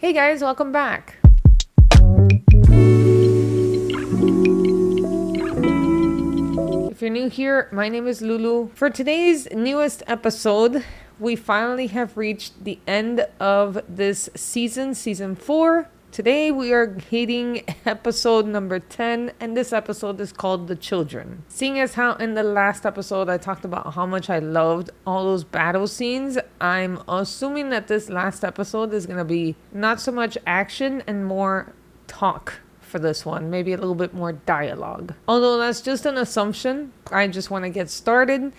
Hey guys, welcome back. If you're new here, my name is Lulu. For today's newest episode, we finally have reached the end of this season 4. Today we are hitting episode number 10, and this episode is called The Children. Seeing as how in the last episode I talked about how much I loved all those battle scenes, I'm assuming that this last episode is going to be not so much action and more talk for this one. Maybe a little bit more dialogue. Although that's just an assumption. I just want to get started.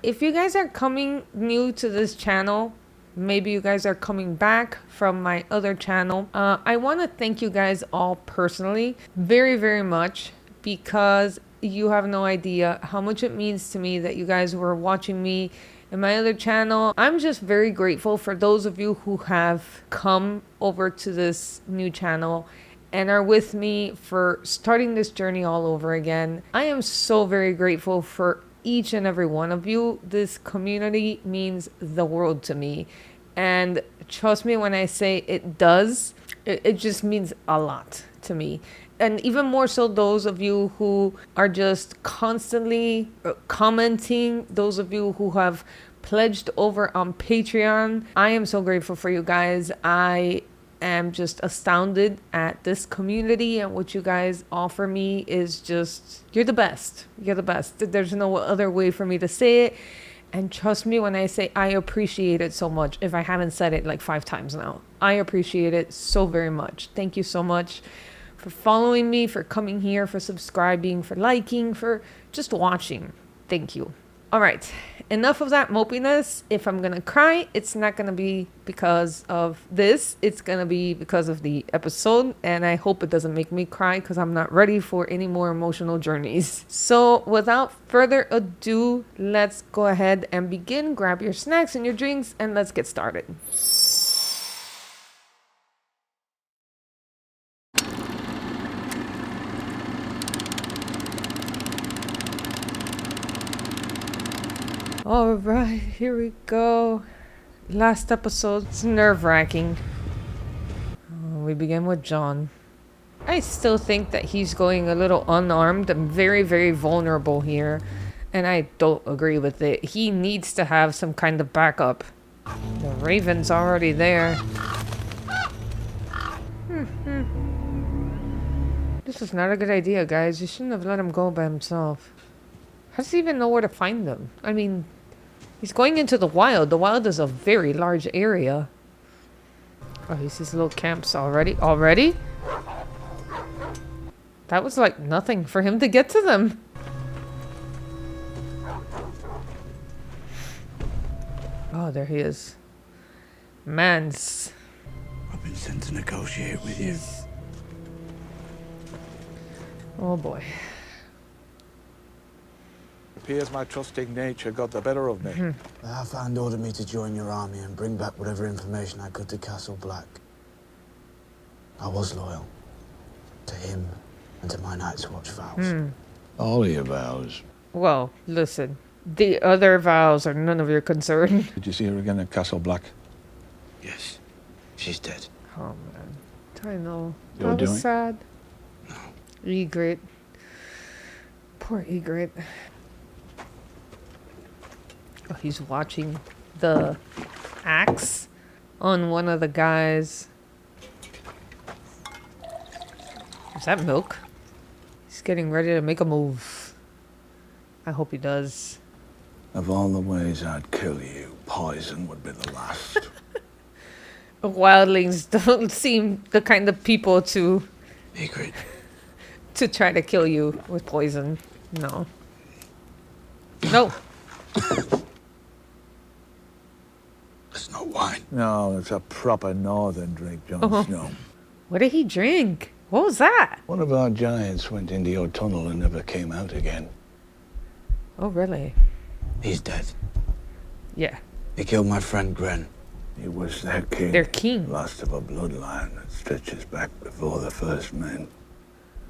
If you guys are coming new to this channel, maybe you guys are coming back from my other channel, I want to thank you guys all personally very, very much, because you have no idea how much it means to me that you guys were watching me in my other channel. I'm just very grateful for those of you who have come over to this new channel and are with me for starting this journey all over again. I am so very grateful for each and every one of you. This community means the world to me, and trust me when I say it does. It just means a lot to me. And even more so those of you who are just constantly commenting, those of you who have pledged over on Patreon. I am so grateful for you guys. I am just astounded at this community, and what you guys offer me is just, you're the best. You're the best. There's no other way for me to say it. And trust me when I say I appreciate it so much. If I haven't said it like 5 times now, I appreciate it so very much. Thank you so much for following me, for coming here, for subscribing, for liking, for just watching. Thank you. All right, enough of that mopiness. If I'm gonna cry, it's not gonna be because of this. It's gonna be because of the episode, and I hope it doesn't make me cry, because I'm not ready for any more emotional journeys. So without further ado, let's go ahead and begin. Grab your snacks and your drinks, and let's get started. All right, here we go. Last episode. It's nerve-wracking. We begin with Jon. I still think that he's going a little unarmed and very, very vulnerable here, and I don't agree with it. He needs to have some kind of backup. The Raven's already there. This is not a good idea, guys. You shouldn't have let him go by himself. How does he even know where to find them? I mean, he's going into the wild. The wild is a very large area. Oh, he sees little camps already. Already? That was like nothing for him to get to them. Oh, there he is. Mance. I've been sent to negotiate with you. Oh boy. Appears my trusting nature got the better of me. The Half-Hand ordered me to join your army and bring back whatever information I could to Castle Black. I was loyal to him and to my Night's Watch vows. All your vows. Well, listen. The other vows are none of your concern. Did you see her again at Castle Black? Yes, she's dead. Oh man. I know. You're That was doing? sad. No. Ygritte. Poor Ygritte. Oh, he's watching the axe on one of the guys. Is that milk? He's getting ready to make a move. I hope he does. Of all the ways I'd kill you, poison would be the last. Wildlings don't seem the kind of people to Ygritte. try to kill you with poison. No. No. There's no wine. No, it's a proper northern drink, Jon Snow. What did he drink? What was that? One of our giants went into your tunnel and never came out again. Oh, really? He's dead. Yeah. He killed my friend Gren. He was their king. Their king. Last of a bloodline that stretches back before the first men.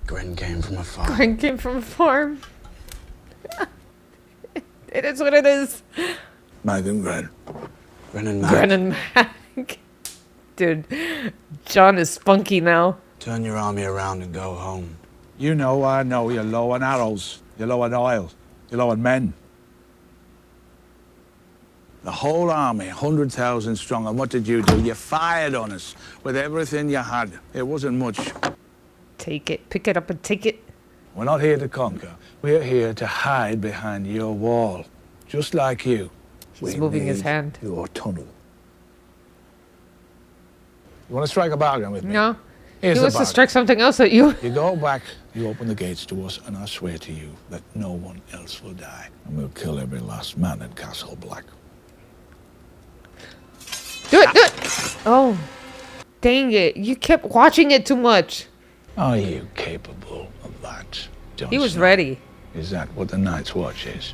Gren came from a farm. Gren came from a farm. It is what it is. Mag and Gren. Gren and Mag. Gren and Mag. Dude, John is spunky now. Turn your army around and go home. You know, I know, you're low on arrows, you're low on oil, you're low on men. The whole army, 100,000 strong, and what did? You fired on us with everything you had. It wasn't much. Take it. Pick it up and take it. We're not here to conquer. We're here to hide behind your wall. Just like you. He's moving his hand. Your tunnel. You want to strike a bargain with me? No. Here's He wants the to bargain. strike something else at you. You go back, you open the gates to us, and I swear to you that no one else will die. And we'll kill every last man in Castle Black. Do it, do it! Oh. Dang it. You kept watching it too much. Are you capable of that, Jon He was Snow? ready. Is that what the Night's Watch is?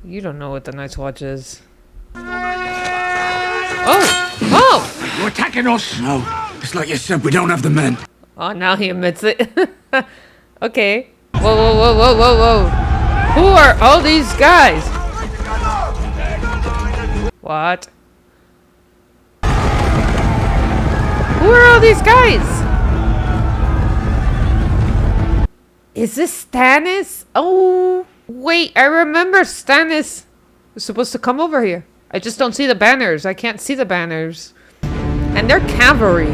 You don't know what the Night's Watch is. Oh! Oh! You're attacking us! No. It's like you said, we don't have the men. Oh, now he admits it. Okay. Whoa, whoa, whoa, whoa, whoa, whoa. Who are all these guys? What? Who are all these guys? Is this Stannis? Oh, wait, I remember Stannis was supposed to come over here. I just don't see the banners. I can't see the banners. And they're cavalry.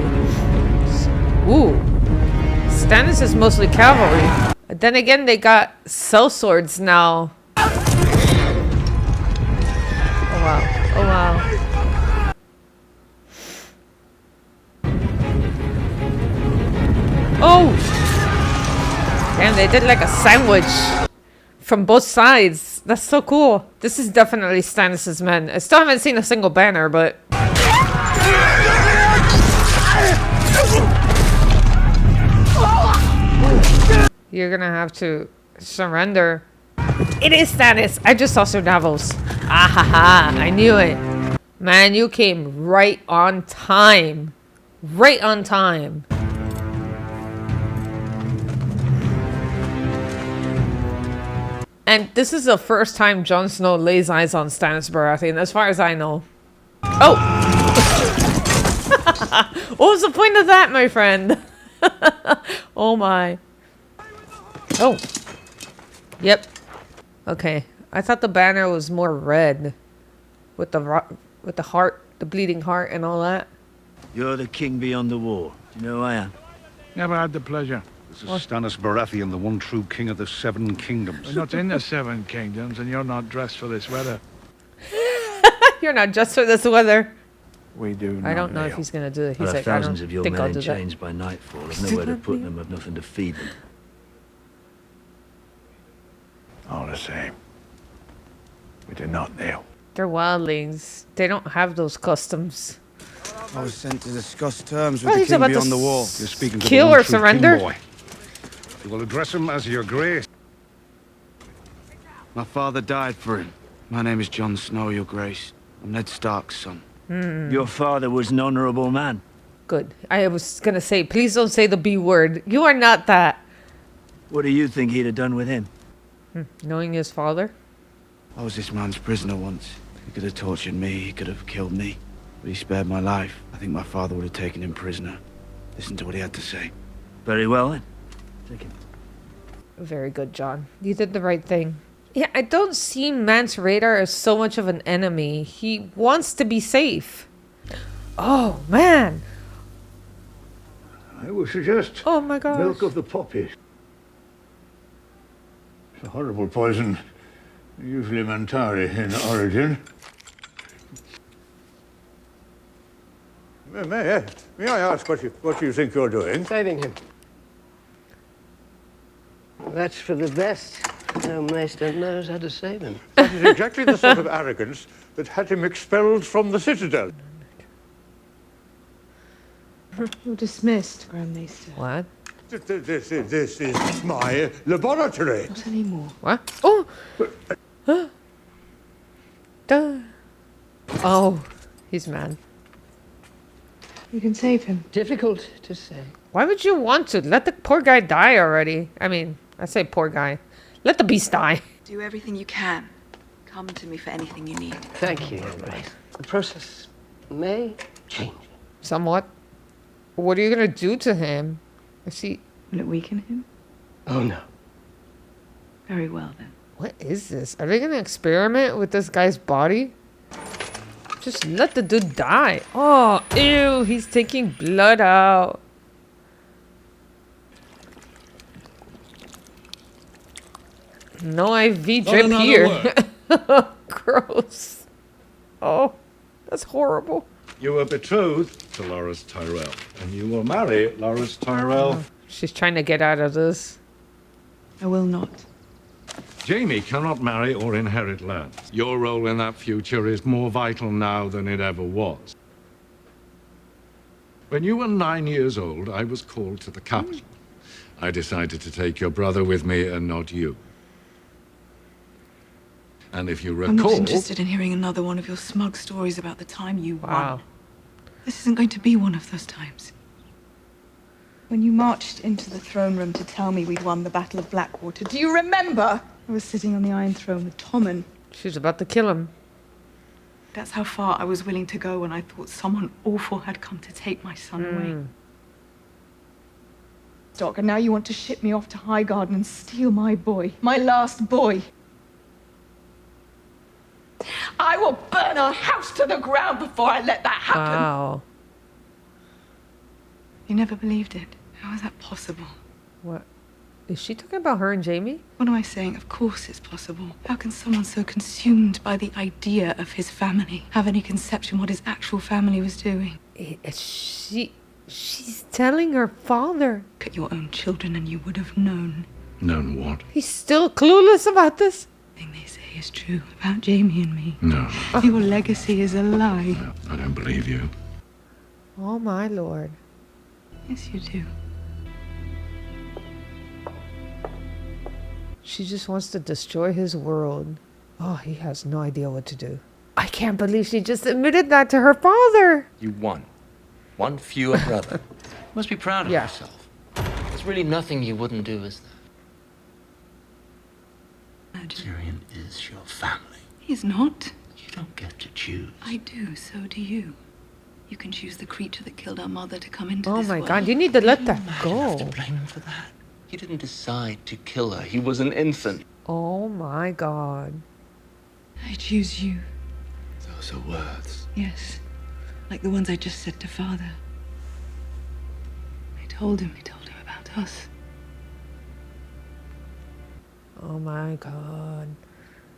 Ooh. Stannis is mostly cavalry. Then again, they got sellswords now. Oh, wow. Oh, wow. Oh! Damn, they did like a sandwich from both sides. That's so cool. This is definitely Stannis' men. I still haven't seen a single banner, but... You're gonna have to surrender. It is Stannis! I just saw Sir Davos. Ah ha ha, I knew it. Man, you came right on time. Right on time. And this is the first time Jon Snow lays eyes on Stannis Baratheon, as far as I know. Oh! What was the point of that, my friend? Oh my. Oh. Yep. Okay. I thought the banner was more red. With the heart, the bleeding heart and all that. You're the king beyond the wall. Do you know who I am? Never had the pleasure. This is Stannis Baratheon, the one true king of the Seven Kingdoms. We're not in the Seven Kingdoms, and you're not dressed for this weather. You're not just for this weather. We do not. I don't know if kneel. he's gonna do it. I'll He's have like, I thousands don't of your think men I'll in do that. chains by nightfall. I've nowhere to put them. I've nothing to feed them. All the same. We do not kneel. They're wildlings. They don't have those customs. I was sent to discuss terms Oh, with the he's king about to beyond the wall. You're speaking to kill the one or true surrender? king boy. You will address him as your grace. My father died for him. My name is Jon Snow, your grace. I'm Ned Stark's son. Your father was an honorable man. Good. I was gonna say, please don't say the B word. You are not that. What do you think he'd have done with him? Knowing his father? I was this man's prisoner once. He could have tortured me, he could have killed me. But he spared my life. I think my father would have taken him prisoner. Listen to what he had to say. Very well then. Take him. Very good, John. You did the right thing. Yeah, I don't see Mance Rayder as so much of an enemy. He wants to be safe. Oh, man. I would suggest Oh, my gosh. milk of the poppy. It's a horrible poison, usually Mentari in origin. May I ask what you think you're doing? Saving him. That's for the best. No Maester knows how to save him. That is exactly the sort of arrogance that had him expelled from the Citadel. You're dismissed, Grand Maester. What? This is my laboratory. Not anymore. What? Oh! Duh. Oh, he's mad. You can save him. Difficult to say. Why would you want to? Let the poor guy die already. I mean, I say poor guy. Let the beast die. Do everything you can. Come to me for anything you need. Thank you, Your Grace. The process may change. Somewhat. What are you gonna do to him? Is he... Will it weaken him? Oh, no. Very well, then. What is this? Are they gonna experiment with this guy's body? Just let the dude die. Oh, ew, he's taking blood out. No IV drip here. Gross. Oh, that's horrible. You were betrothed to Loras Tyrell, and you will marry Loras Tyrell. She's trying to get out of this. I will not. Jaime cannot marry or inherit lands. Your role in that future is more vital now than it ever was. When you were 9 years old, I was called to the capital. I decided to take your brother with me and not you. And if you recall... I'm not interested in hearing another one of your smug stories about the time you Wow. won. This isn't going to be one of those times. When you marched into the throne room to tell me we'd won the Battle of Blackwater, do you remember? I was sitting on the Iron Throne with Tommen. She's about to kill him. That's how far I was willing to go when I thought someone awful had come to take my son away. Doc, and now you want to ship me off to Highgarden and steal my boy, my last boy. I will burn our house to the ground before I let that happen. Wow. You never believed it. How is that possible? What? Is she talking about her and Jaime? What am I saying? Of course it's possible. How can someone so consumed by the idea of his family have any conception what his actual family was doing? She's telling her father. Look at your own children and you would have known. Known what? He's still clueless about this. Everything they say is true about Jaime and me. No. Your legacy is a lie. No, I don't believe you. Oh my lord. Yes, you do. She just wants to destroy his world. Oh, he has no idea what to do. I can't believe she just admitted that to her father. You won. One fewer brother. You must be proud of yourself. There's really nothing you wouldn't do, is there? Tyrion is your family. He's not. You don't get to choose. I do, so do you. You can choose the creature that killed our mother to come into Oh this my world. god, you need to let that You have to go. blame him for that. He didn't decide to kill her. He was an infant. Oh my god. I choose you. Those are words. Yes. Like the ones I just said to Father. I told him about us. Oh my god.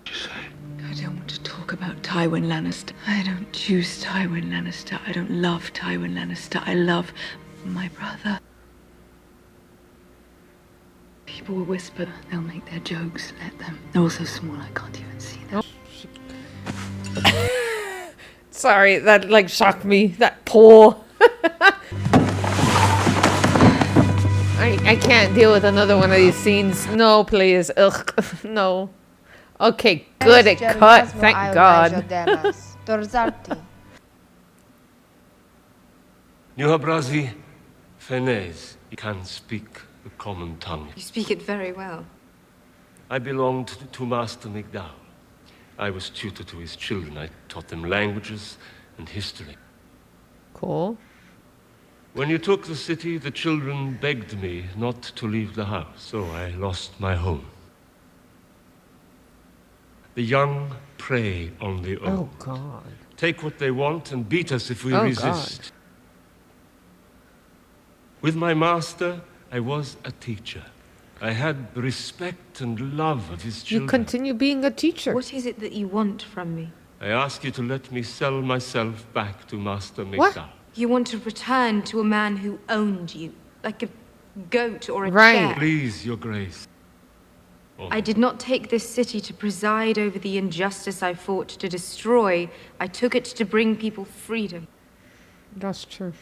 I don't want to talk about Tywin Lannister. I don't choose Tywin Lannister. I don't love Tywin Lannister. I love my brother. People will whisper. They'll make their jokes. Let them. They're all so small I can't even see them. Sorry, that like shocked me. That pull. I can't deal with another one of these scenes. No, please. Ugh. No. Okay, good. It cut. Thank God. Nuhabrazi Fenez can speak the common tongue. You speak it very well. I belonged to Master McDowell. I was tutor to his children. I taught them languages and history. Cool. When you took the city, the children begged me not to leave the house, so I lost my home. The young prey on the old. Oh God. Take what they want and beat us if we Oh, resist. God. With my master, I was a teacher. I had the respect and love of his children. You continue being a teacher. What is it that you want from me? I ask you to let me sell myself back to Master What? McDowell. You want to return to a man who owned you, like a goat or a Right. chair. Please, Your Grace. I did not take this city to preside over the injustice I fought to destroy. I took it to bring people freedom. That's true.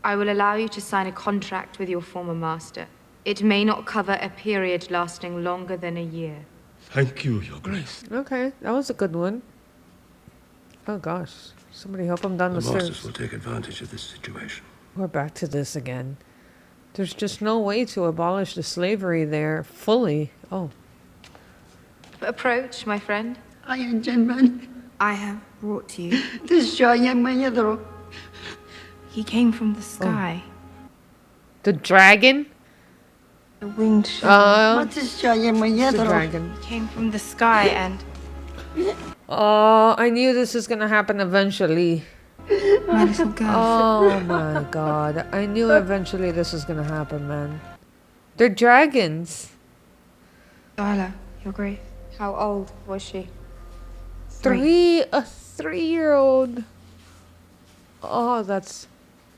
I will allow you to sign a contract with your former master. It may not cover a period lasting longer than a year. Thank you, Your Grace. Okay, that was a good one. Oh gosh. Somebody help him down the The Masters stairs. will take advantage of this situation. We're back to this again. There's just no way to abolish the slavery there fully. Oh. Approach, my friend. I am gentleman. I have brought you. This young man, He came from the sky. The dragon? The winged the shadow. dragon. He came from the sky and... Oh, I knew this was gonna happen eventually. My little girl. Oh my god. I knew eventually this was gonna happen, man. They're dragons. Darla, Your Grace. How old was she? A 3-year-old. Oh, that's...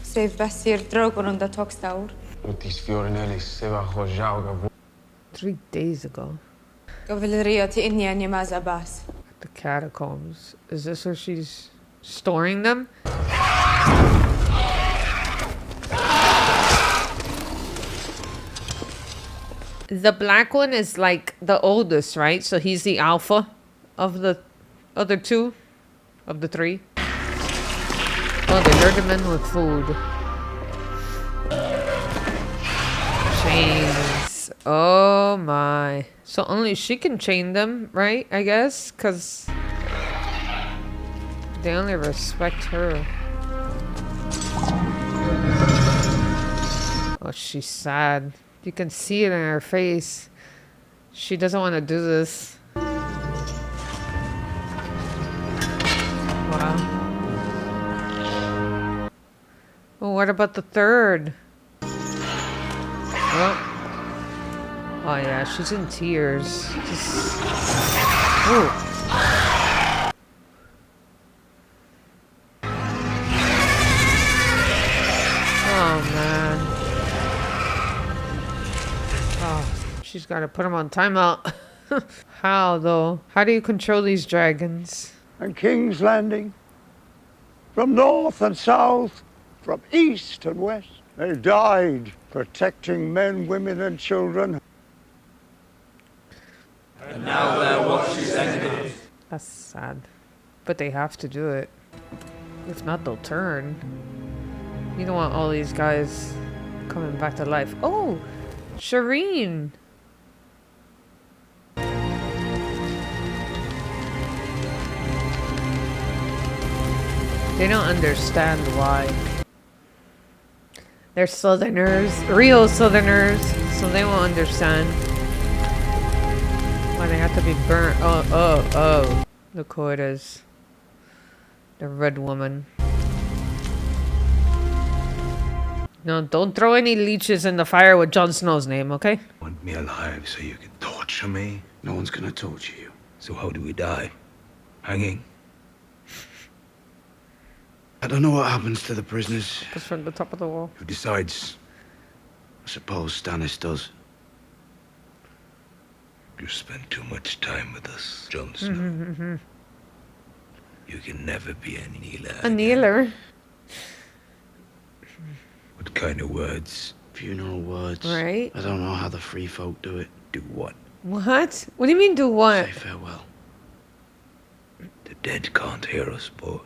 Sef fesir drogon on the Toxtaur. 3 days ago. Gavaleria ti inya nyamaz abbas. The catacombs. Is this where she's storing them? The black one is like the oldest, right? So he's the alpha of the other 2 of the 3. Oh, they lured him in with food. Chains. Oh my. So only she can chain them, right? I guess, because they only respect her. Oh, she's sad. You can see it in her face. She doesn't want to do this. Wow. Well, what about the 3rd? Oh yeah, she's in tears. Just... Oh. Oh man. Oh, she's got to put him on timeout. How though? How do you control these dragons? And King's Landing, from north and south, from east and west, they died protecting men, women, and children. And now their watch is ended. That's sad. But they have to do it. If not, they'll turn. You don't want all these guys coming back to life. Oh! Shireen! They don't understand why. They're Southerners. Real Southerners. So they won't understand why they have to be burnt. Oh. The quotas. The red woman. No, don't throw any leeches in the fire with Jon Snow's name, okay? Want me alive so you can torture me? No one's gonna torture you. So how do we die? Hanging? I don't know what happens to the prisoners. Just from the top of the wall. Who decides? I suppose Stannis does. You spend too much time with us, Jon Snow. You can never be a kneeler. A kneeler? What kind of words? Funeral words. Right. I don't know how the free folk do it. Do what? What? What do you mean do what? Say farewell. The dead can't hear us, boy.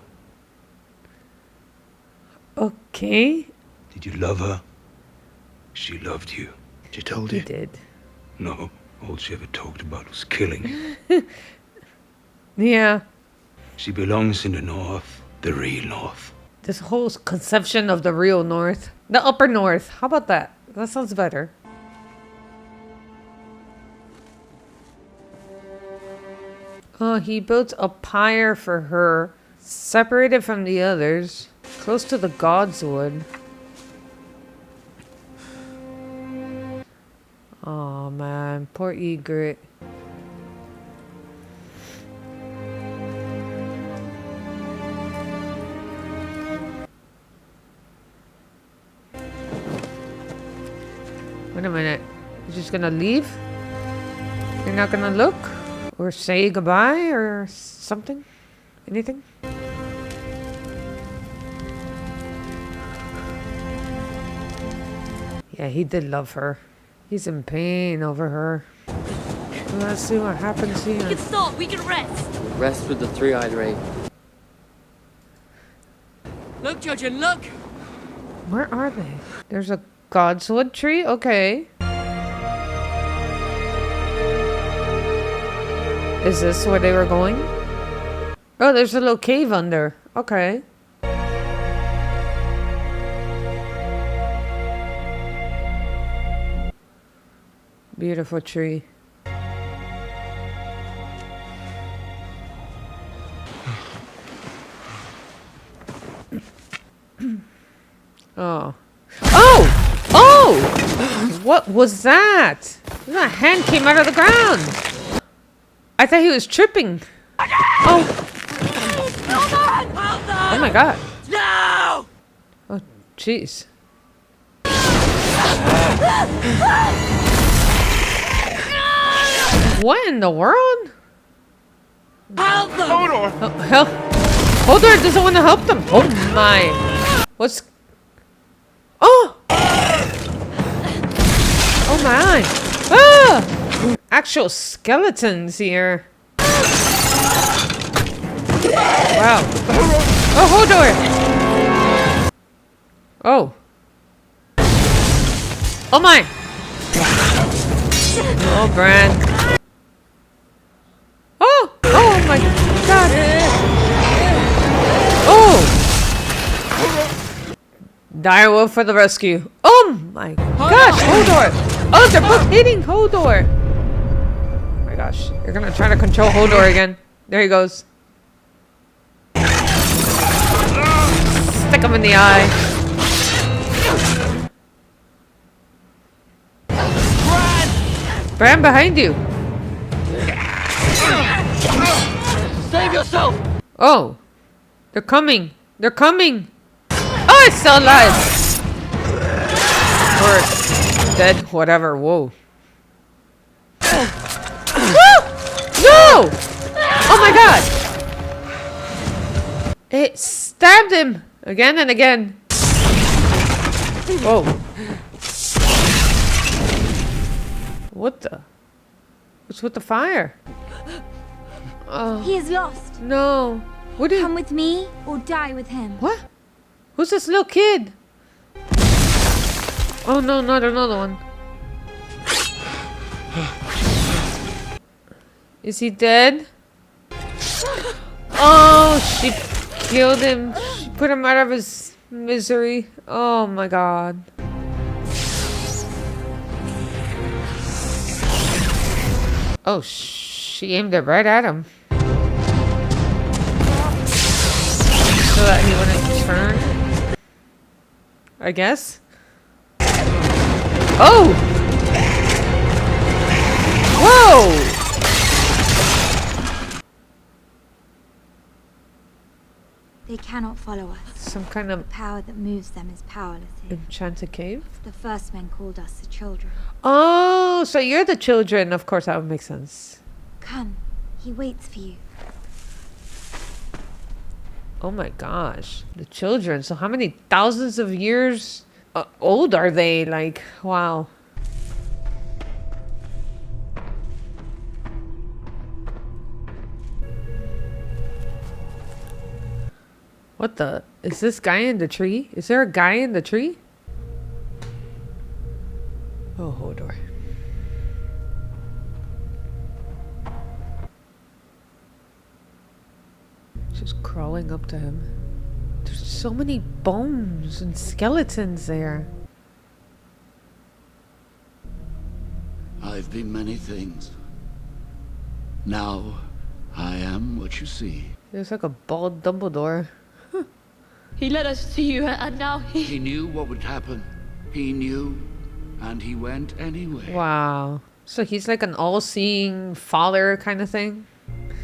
Okay. Did you love her? She loved you. She told you? He did. No. All she ever talked about was killing. Yeah. She belongs in the north. The real north. This whole conception of the real north. The upper north. How about that? That sounds better. Oh, he built a pyre for her. Separated from the others. Close to the godswood. Oh man, poor Ygritte. Wait a minute. You're just gonna leave? You're not gonna look? Or say goodbye or something? Anything? Yeah, he did love her. He's in pain over her. Let's see what happens here. We can stop, we can rest. Rest with the three-eyed ray. Look, Jojen, look! Where are they? There's a godswood tree? Okay. Is this where they were going? Oh, there's a little cave under. Okay. Beautiful tree. Oh. Oh! Oh! What was that? A hand came out of the ground. I thought he was tripping. Oh. Oh my god. No! Oh, jeez. What in the world? Help them! Hodor! Oh, hell. Hodor doesn't want to help them. Oh my. What's... Oh! Oh my. Ah! Actual skeletons here. Wow. Oh, Hodor! Oh. Oh my! Oh, Bran. Oh! Oh my god! Oh! Direwolf for the rescue. Oh my gosh, Hodor! Oh, they're both hitting Hodor! Oh my gosh, they're gonna try to control Hodor again. There he goes. Stick him in the eye. Bran behind you. Save yourself! Oh. They're coming. They're coming. Oh, it's still alive. Or dead, whatever. Whoa. No! Oh my god. It stabbed him again and again. Whoa. What the? What's with the fire? Oh. He is lost. No. What did... Come with me or die with him. What? Who's this little kid? Oh no, not another one. Is he dead? Oh, she killed him. She put him out of his misery. Oh my god. Oh, she aimed it right at him. So that he wouldn't turn. I guess. Oh! Whoa! They cannot follow us. Some kind of The power that moves them is powerless here. enchanted cave? The first men called us the children. Oh, so you're the children. Of course, that would make sense. Come, he waits for you. Oh my gosh. The children. So how many thousands of years old are they? Like, wow. What the? Is this guy in the tree? Is there a guy in the tree? Oh, Hodor. Just crawling up to him. There's so many bones and skeletons there. I've been many things. Now, I am what you see. There's like a bald Dumbledore. He led us to you, and now He knew what would happen. He knew, and he went anyway. Wow. So he's like an all-seeing father kind of thing?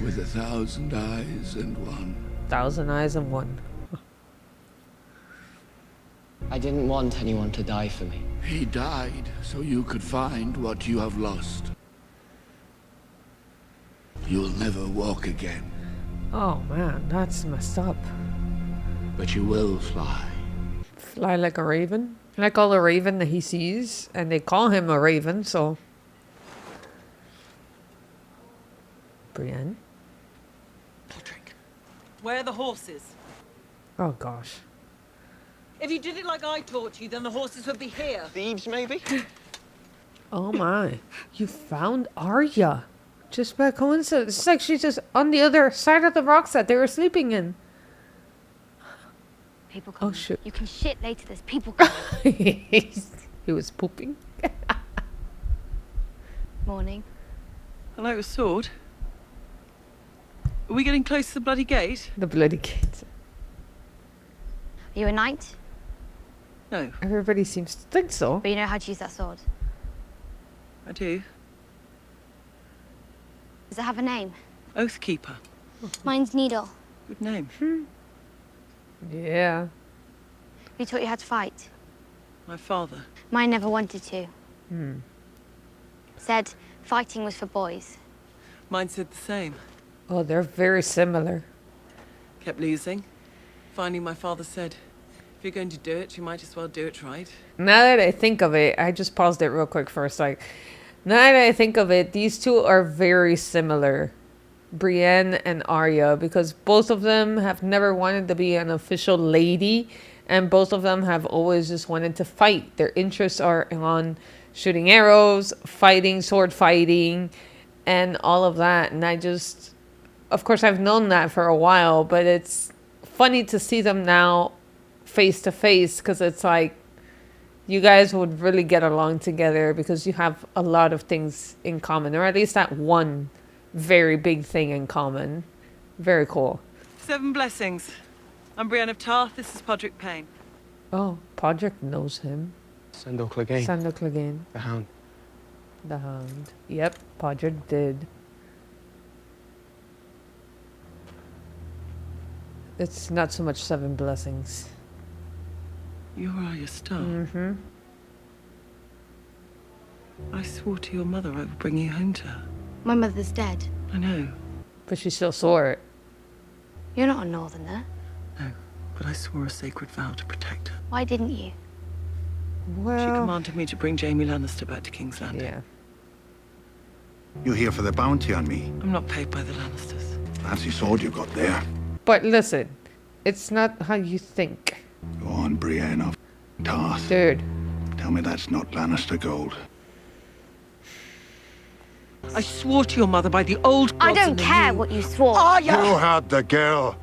With 1,000 eyes and one. 1,000 eyes and one. I didn't want anyone to die for me. He died so you could find what you have lost. You'll never walk again. Oh man, that's messed up. But you will fly. Fly like a raven? Like all the raven that he sees. And they call him a raven, so... Brienne? Where are the horses? Oh gosh. If you did it like I taught you, then the horses would be here. Thieves, maybe? Oh my. You found Arya. Just by coincidence. It's like she's just on the other side of the rocks that they were sleeping in. People coming. Oh shoot. You can shit later, there's people coming. He was pooping. Morning. I like your sword. Are we getting close to the bloody gate? The bloody gate. Are you a knight? No. Everybody seems to think so. But you know how to use that sword? I do. Does it have a name? Oathkeeper. Mine's Needle. Good name. Yeah. Who taught you how to fight? My father. Mine never wanted to. Said fighting was for boys. Mine said the same. Oh, they're very similar. Kept losing. Finally, my father said, if you're going to do it, you might as well do it right. Now that I think of it, I just paused it real quick first. Like, now that I think of it, these two are very similar. Brienne and Arya, because both of them have never wanted to be an official lady, and both of them have always just wanted to fight. Their interests are on shooting arrows, fighting, sword fighting, and all of that. And I just, of course, I've known that for a while, but it's funny to see them now face to face, because it's like you guys would really get along together because you have a lot of things in common, or at least that one very big thing in common. Very cool. 7 blessings. I'm Brienne of Tarth. This is Podrick Payne. Oh, Podrick knows him. Sandor Clegane. Sandor Clegane. The Hound. The Hound. Yep, Podrick did. It's not so much 7 blessings. You're Arya Stark. Mm-hmm. I swore to your mother I would bring you home to her. My mother's dead. I know. But she still swore it. You're not a northerner. No, but I swore a sacred vow to protect her. Why didn't you? Well, she commanded me to bring Jaime Lannister back to King's Landing. Yeah. You're here for the bounty on me. I'm not paid by the Lannisters. Fancy sword you got there. But listen, it's not how you think. Go on, Brienne of Tarth. Dude. Tell me that's not Lannister gold. I swore to your mother by the old gods. I don't care what you swore. You had the girl.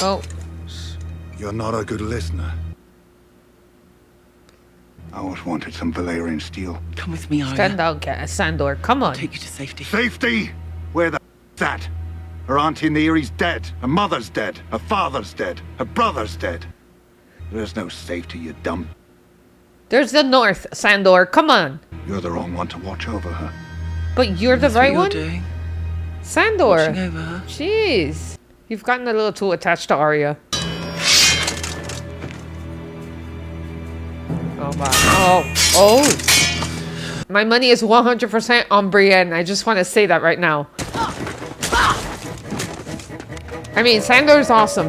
Oh. You're not a good listener. I always wanted some Valyrian steel. Come with me, Arya. Stand down, Sandor. Come on. I'll take you to safety. Safety? Where the that? Her auntie Neary's dead. Her mother's dead. Her father's dead. Her brother's dead. There's no safety, you dumb. There's the north, Sandor. Come on. You're the wrong one to watch over her. But you're the right one? Doing. Sandor. Watching over her. Jeez. You've gotten a little too attached to Arya. Oh, wow. Oh. My money is 100% on Brienne. I just want to say that right now. I mean, Sandor's awesome.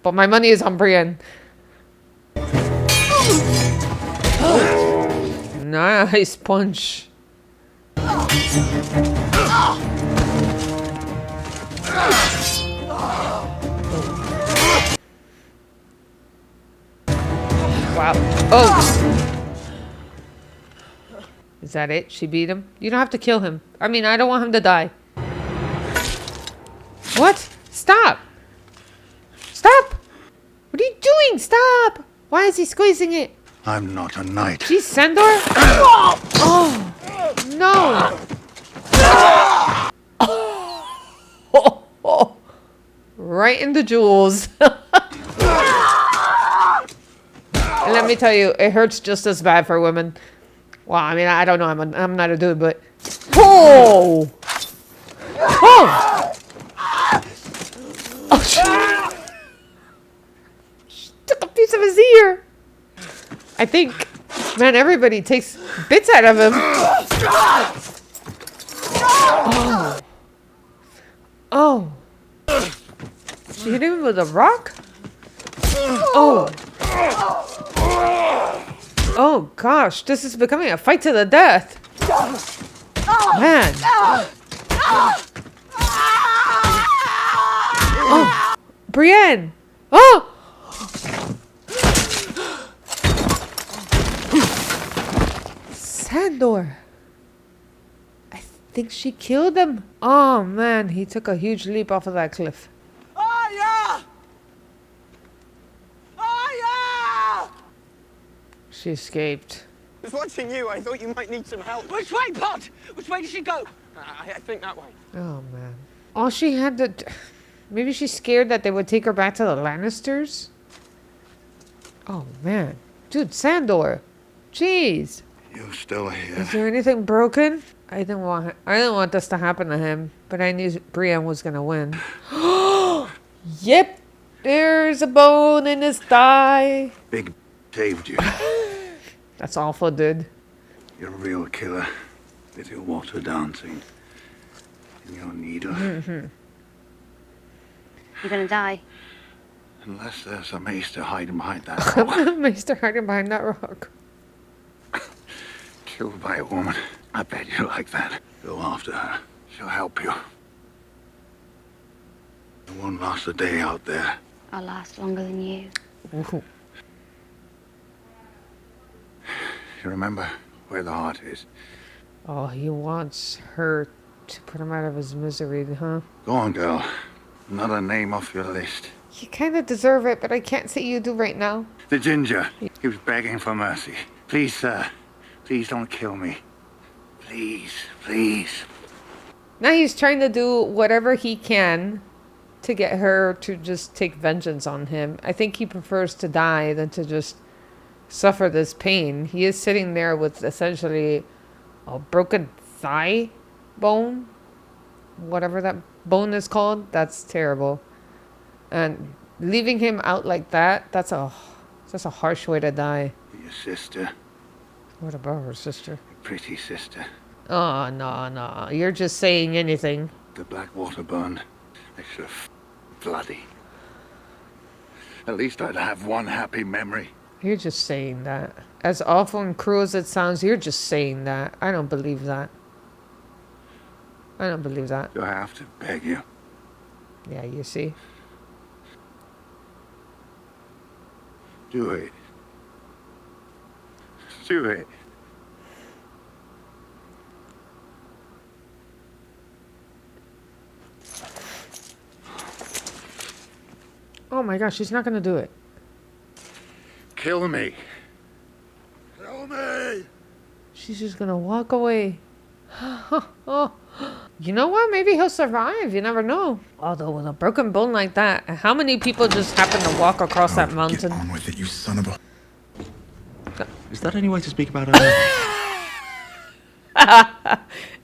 But my money is on Brienne. Nice punch. Wow. Oh. Is that it? She beat him? You don't have to kill him. I mean, I don't want him to die. What? Stop. Stop. What are you doing? Stop. Why is he squeezing it? I'm not a knight. Jeez, Sandor. Oh. No. Oh. Right in the jewels. And let me tell you, it hurts just as bad for women. Well, I mean, I don't know. I'm not a dude, but... Oh! Oh! Oh, she took a piece of his ear. I think, man, everybody takes bits out of him. Oh. Oh. She hit him with a rock? Oh. Oh gosh, this is becoming a fight to the death. Man. Oh, Brienne. Oh. Sandor. I think she killed him. Oh man, he took a huge leap off of that cliff. She escaped. I was watching you. I thought you might need some help. Which way, Pod? Which way did she go? I think that way. Oh, man. All she had to... Maybe she's scared that they would take her back to the Lannisters? Oh, man. Dude, Sandor. Jeez. You're still here. Is there anything broken? I didn't want this to happen to him, but I knew Brienne was gonna win. Yep. There's a bone in his thigh. Big saved you. That's awful, dude. You're a real killer. With your water dancing. And your needle. You're gonna die. Unless there's a maester hiding behind that rock. Maester hiding behind that rock. Killed by a woman. I bet you like that. Go after her. She'll help you. It won't last a day out there. I'll last longer than you. Ooh. You remember where the heart is? Oh, he wants her to put him out of his misery, huh? Go on, girl. Another name off your list. You kind of deserve it, but I can't say you do right now. The ginger. He was begging for mercy. Please, sir. Please don't kill me. Please, please. Now he's trying to do whatever he can to get her to just take vengeance on him. I think he prefers to die than to just suffer this pain. He is sitting there with essentially a broken thigh bone. Whatever that bone is called. That's terrible. And leaving him out like that, that's a harsh way to die. Your sister. What about her sister? Your pretty sister. Oh, no. You're just saying anything. The black water burned. Extra bloody. At least I'd have one happy memory. You're just saying that. As awful and cruel as it sounds, you're just saying that. I don't believe that. I don't believe that. Do I have to beg you? Yeah, you see. Do it. Do it. Oh my gosh, she's not gonna do it. Kill me. Kill me. She's just gonna walk away. Oh. You know what? Maybe he'll survive. You never know. Although with a broken bone like that, how many people just happen to walk across that mountain? Get on with it, you son of a... Is that any way to speak about her?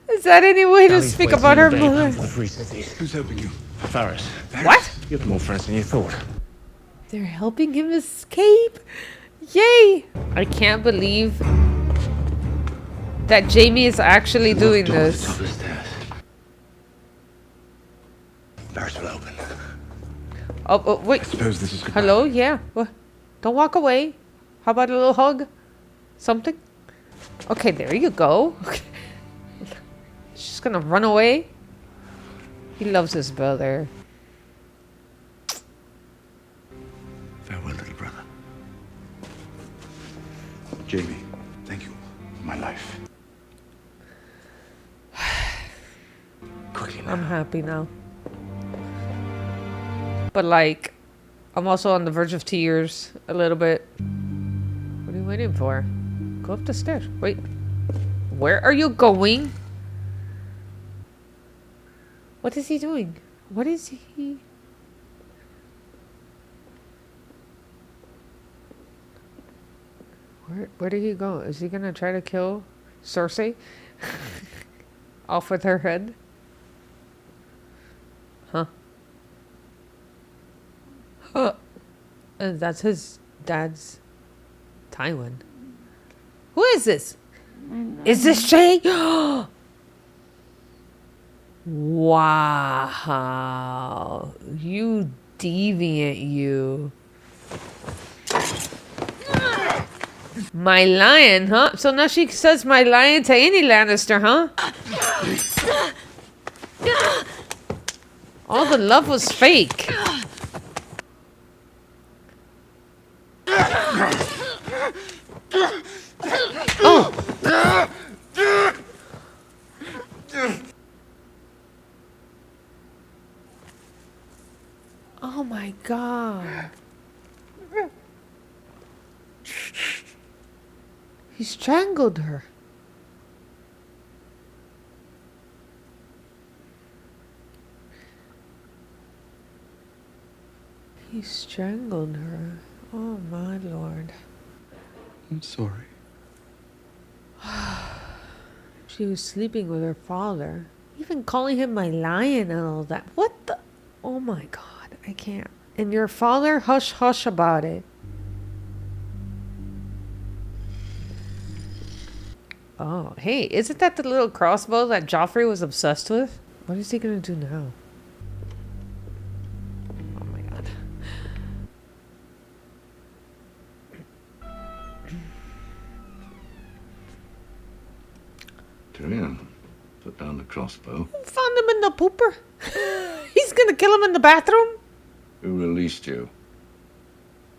Is that any way to speak about her mother? Who's helping you? Varys. What? You have more friends than you thought. They're helping him escape. Yay! I can't believe that Jamie is actually doing this. Varys will open. Oh, wait. I suppose this is goodbye. Hello? Yeah. What? Don't walk away. How about a little hug? Something? Okay, there you go. She's gonna run away. He loves his brother. Farewell, little brother. Jamie, thank you for my life. Quickly now. I'm happy now. But like, I'm also on the verge of tears a little bit. What are you waiting for? Go up the stairs. Wait. Where are you going? What is he doing? What is he? Where did he go? Is he gonna try to kill Cersei? Off with her head? Huh? Huh. And that's his dad's Tywin. Who is this? Is this Shay? Wow. You deviant, you. My lion, huh? So now she says my lion to any Lannister, huh? All the love was fake. Oh. Oh my God. He strangled her. He strangled her. Oh my lord. I'm sorry. She was sleeping with her father. Even calling him my lion and all that. What the? Oh my god. I can't. And your father? Hush hush about it. Oh, hey, isn't that the little crossbow that Joffrey was obsessed with? What is he gonna do now? Oh my god. Tyrion, put down the crossbow. Found him in the pooper. He's gonna kill him in the bathroom? Who released you?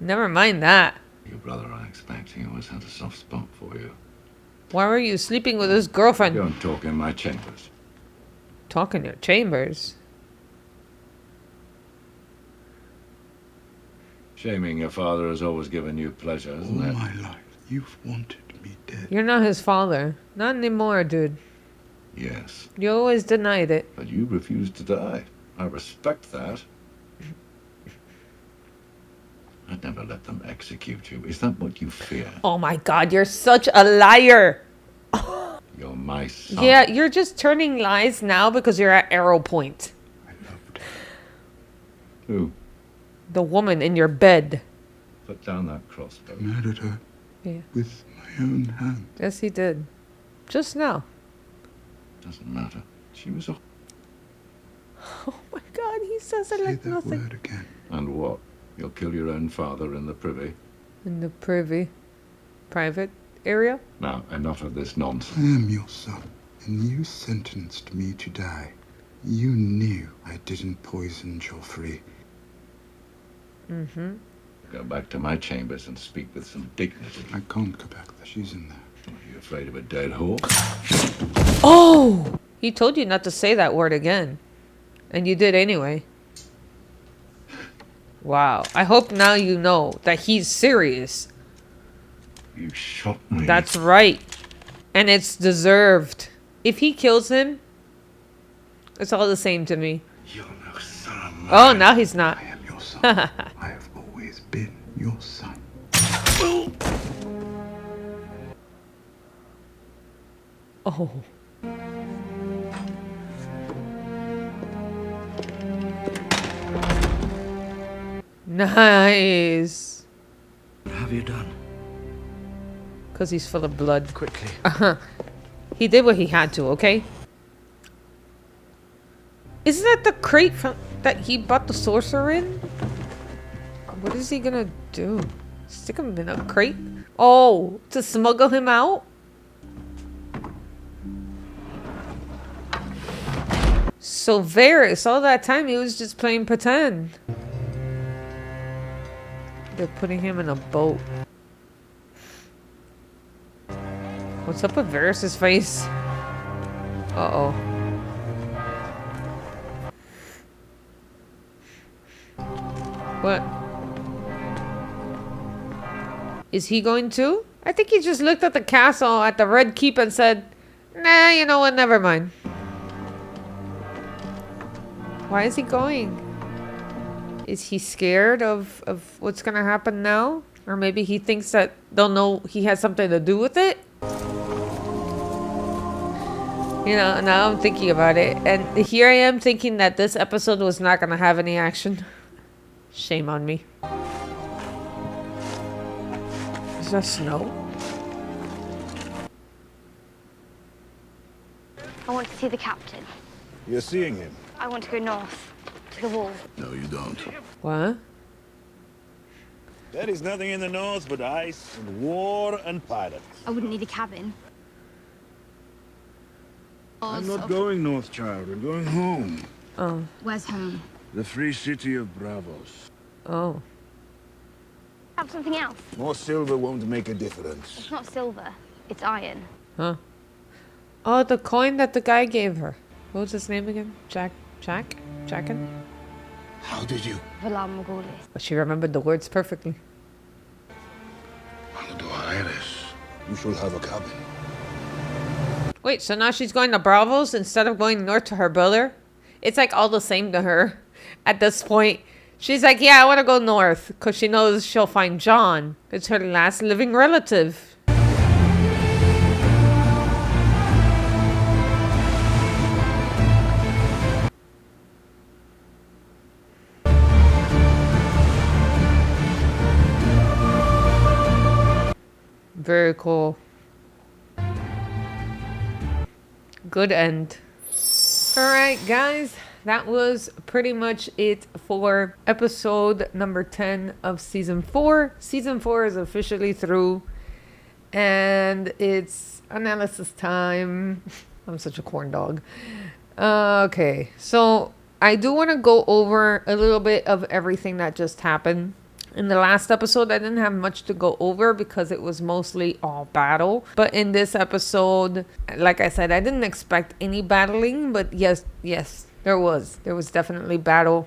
Never mind that. Your brother, I expect. He always had a soft spot for you. Why were you sleeping with his girlfriend? Don't talk in my chambers. Talk in your chambers? Shaming your father has always given you pleasure, hasn't it? All my life, you've wanted me dead. You're not his father. Not anymore, dude. Yes. You always denied it. But you refused to die. I respect that. I'd never let them execute you. Is that what you fear? Oh my god, you're such a liar. You're my son. Yeah, you're just turning lies now because you're at arrow point. Who? The woman in your bed. Put down that crossbow. Murdered her. Yeah. With my own hand. Yes, he did. Just now. Doesn't matter. She was a... Oh my god, he says it like nothing. Word again. And what? You'll kill your own father in the privy? In the privy. Private area? Now, enough of this nonsense. I am your son, and you sentenced me to die. You knew I didn't poison Joffrey. Mm-hmm. Go back to my chambers and speak with some dignity. I can't go back there. She's in there. Are you afraid of a dead horse? Oh! He told you not to say that word again. And you did anyway. Wow. I hope now you know that he's serious. You shot me. That's right. And it's deserved. If he kills him, it's all the same to me. You're no son. Oh, now he's not. I am your son. I have always been your son. Oh. Nice. What have you done? Because he's full of blood. Quickly. He did what he had to, okay? Isn't that the crate that he bought the sorcerer in? What is he gonna do? Stick him in a crate? Oh, to smuggle him out? So Varys, all that time he was just playing pretend. They're putting him in a boat. What's up with Varys' face? Uh-oh. What? Is he going to? I think he just looked at the castle at the Red Keep and said, nah, you know what, never mind. Why is he going? Is he scared of what's gonna happen now? Or maybe he thinks that they'll know he has something to do with it? You know, now I'm thinking about it. And here I am thinking that this episode was not gonna have any action. Shame on me. Is that snow? I want to see the captain. You're seeing him? I want to go north, to the wall. No, you don't. What? There is nothing in the north but ice and war and pirates. I wouldn't need a cabin. I'm not going north, child. I'm going home. Oh. Where's home? The free city of Bravos. Oh. Have something else. More silver won't make a difference. It's not silver. It's iron. Huh. Oh, the coin that the guy gave her. What was his name again? Jaqen? How did you? Valar Morghulis. But she remembered the words perfectly. How do Iris? You shall have a cabin. Wait, so now she's going to Bravos instead of going north to her brother? It's like all the same to her at this point. She's like, yeah, I want to go north because she knows she'll find Jon. It's her last living relative. Very cool. Good end. Alright guys, that was pretty much it for episode number 10 of season 4. Season 4 is officially through and it's analysis time. I'm such a corn dog. Okay, so I do want to go over a little bit of everything that just happened. In the last episode, I didn't have much to go over because it was mostly all battle. But in this episode, like I said, I didn't expect any battling. But yes, there was. There was definitely battle.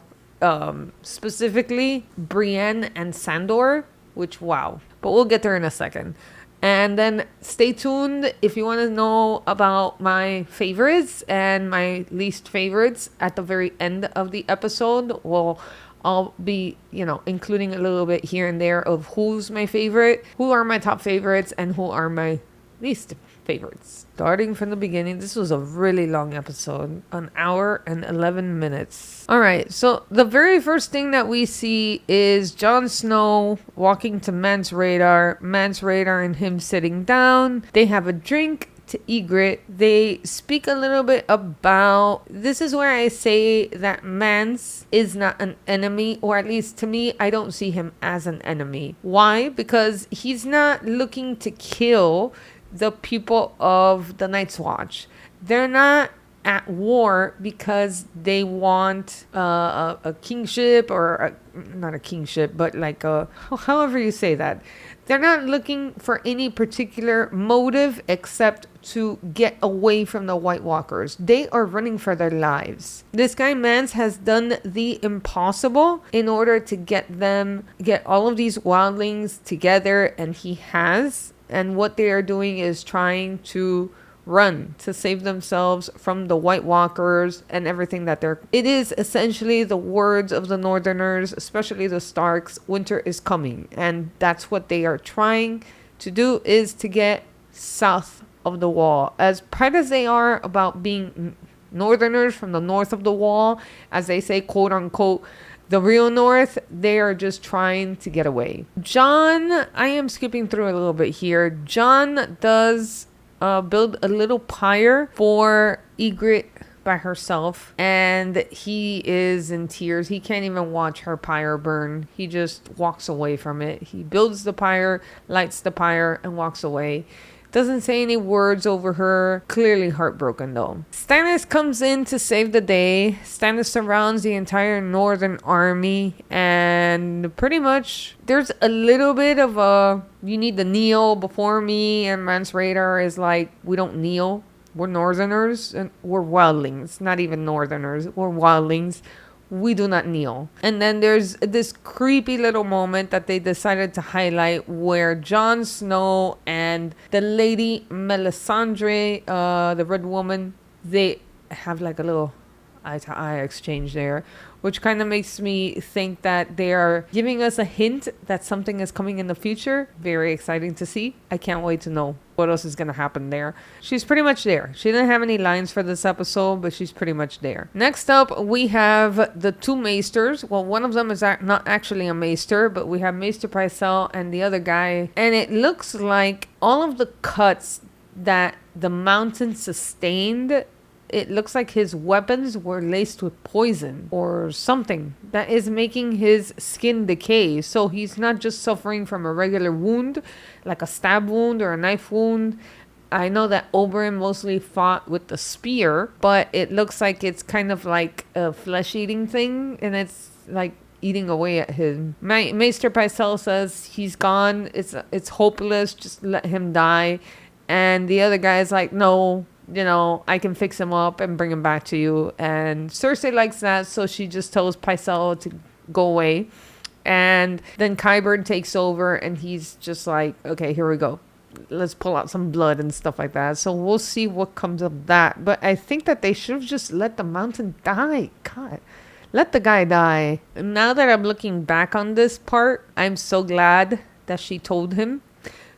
Specifically, Brienne and Sandor, which, wow. But we'll get there in a second. And then stay tuned if you want to know about my favorites and my least favorites at the very end of the episode. Well, I'll be, including a little bit here and there of who's my favorite, who are my top favorites, and who are my least favorites. Starting from the beginning, this was a really long episode, an hour and 11 minutes. All right, so the very first thing that we see is Jon Snow walking to Mance Rayder and him sitting down. They have a drink. To Ygritte, they speak a little bit about, this is where I say that Mance is not an enemy, or at least to me, I don't see him as an enemy. Why? Because he's not looking to kill the people of the Night's Watch. They're not at war because they want a kingship, or not a kingship, but like however you say that. They're not looking for any particular motive except to get away from the White Walkers. They are running for their lives. This guy Mance has done the impossible in order to get all of these wildlings together, and he has. And what they are doing is trying to run to save themselves from the White Walkers and everything that it is essentially the words of the Northerners, especially the Starks, winter is coming. And that's what they are trying to do, is to get south of the wall. As proud as they are about being Northerners from the north of the wall, as they say, quote unquote, the real north, they are just trying to get away. Jon, I am skipping through a little bit here. Jon does build a little pyre for Ygritte by herself, and he is in tears. He can't even watch her pyre burn. He just walks away from it. He builds the pyre, lights the pyre, and walks away. Doesn't say any words over her. Clearly heartbroken though. Stannis comes in to save the day. Stannis surrounds the entire northern army, and pretty much there's a little bit of you need to kneel before me, and Mance Rayder is like, we don't kneel. We're Northerners and we're wildlings. Not even Northerners. We're wildlings. We do not kneel. And then there's this creepy little moment that they decided to highlight where Jon Snow and the lady Melisandre, the red woman, they have like a little eye-to-eye exchange there, which kind of makes me think that they are giving us a hint that something is coming in the future. Very exciting to see. I can't wait to know what else is going to happen there. She's pretty much there. She didn't have any lines for this episode, but she's pretty much there. Next up, we have the two Maesters. Well, one of them is not actually a Maester, but we have Maester Pycelle and the other guy. And it looks like all of the cuts that the Mountain sustained, it looks like his weapons were laced with poison or something that is making his skin decay. So he's not just suffering from a regular wound, like a stab wound or a knife wound. I know that Oberyn mostly fought with the spear, but it looks like it's kind of like a flesh-eating thing, and it's like eating away at him. Maester Pycelle says he's gone. It's hopeless. Just let him die. And the other guy is like, no, I can fix him up and bring him back to you. And Cersei likes that, so she just tells Pycelle to go away. And then Qyburn takes over, and he's just like, okay, here we go. let's pull out some blood and stuff like that. So we'll see what comes of that. But I think that they should have just let the mountain die. God, let the guy die. Now that I'm looking back on this part, I'm so glad that she told him.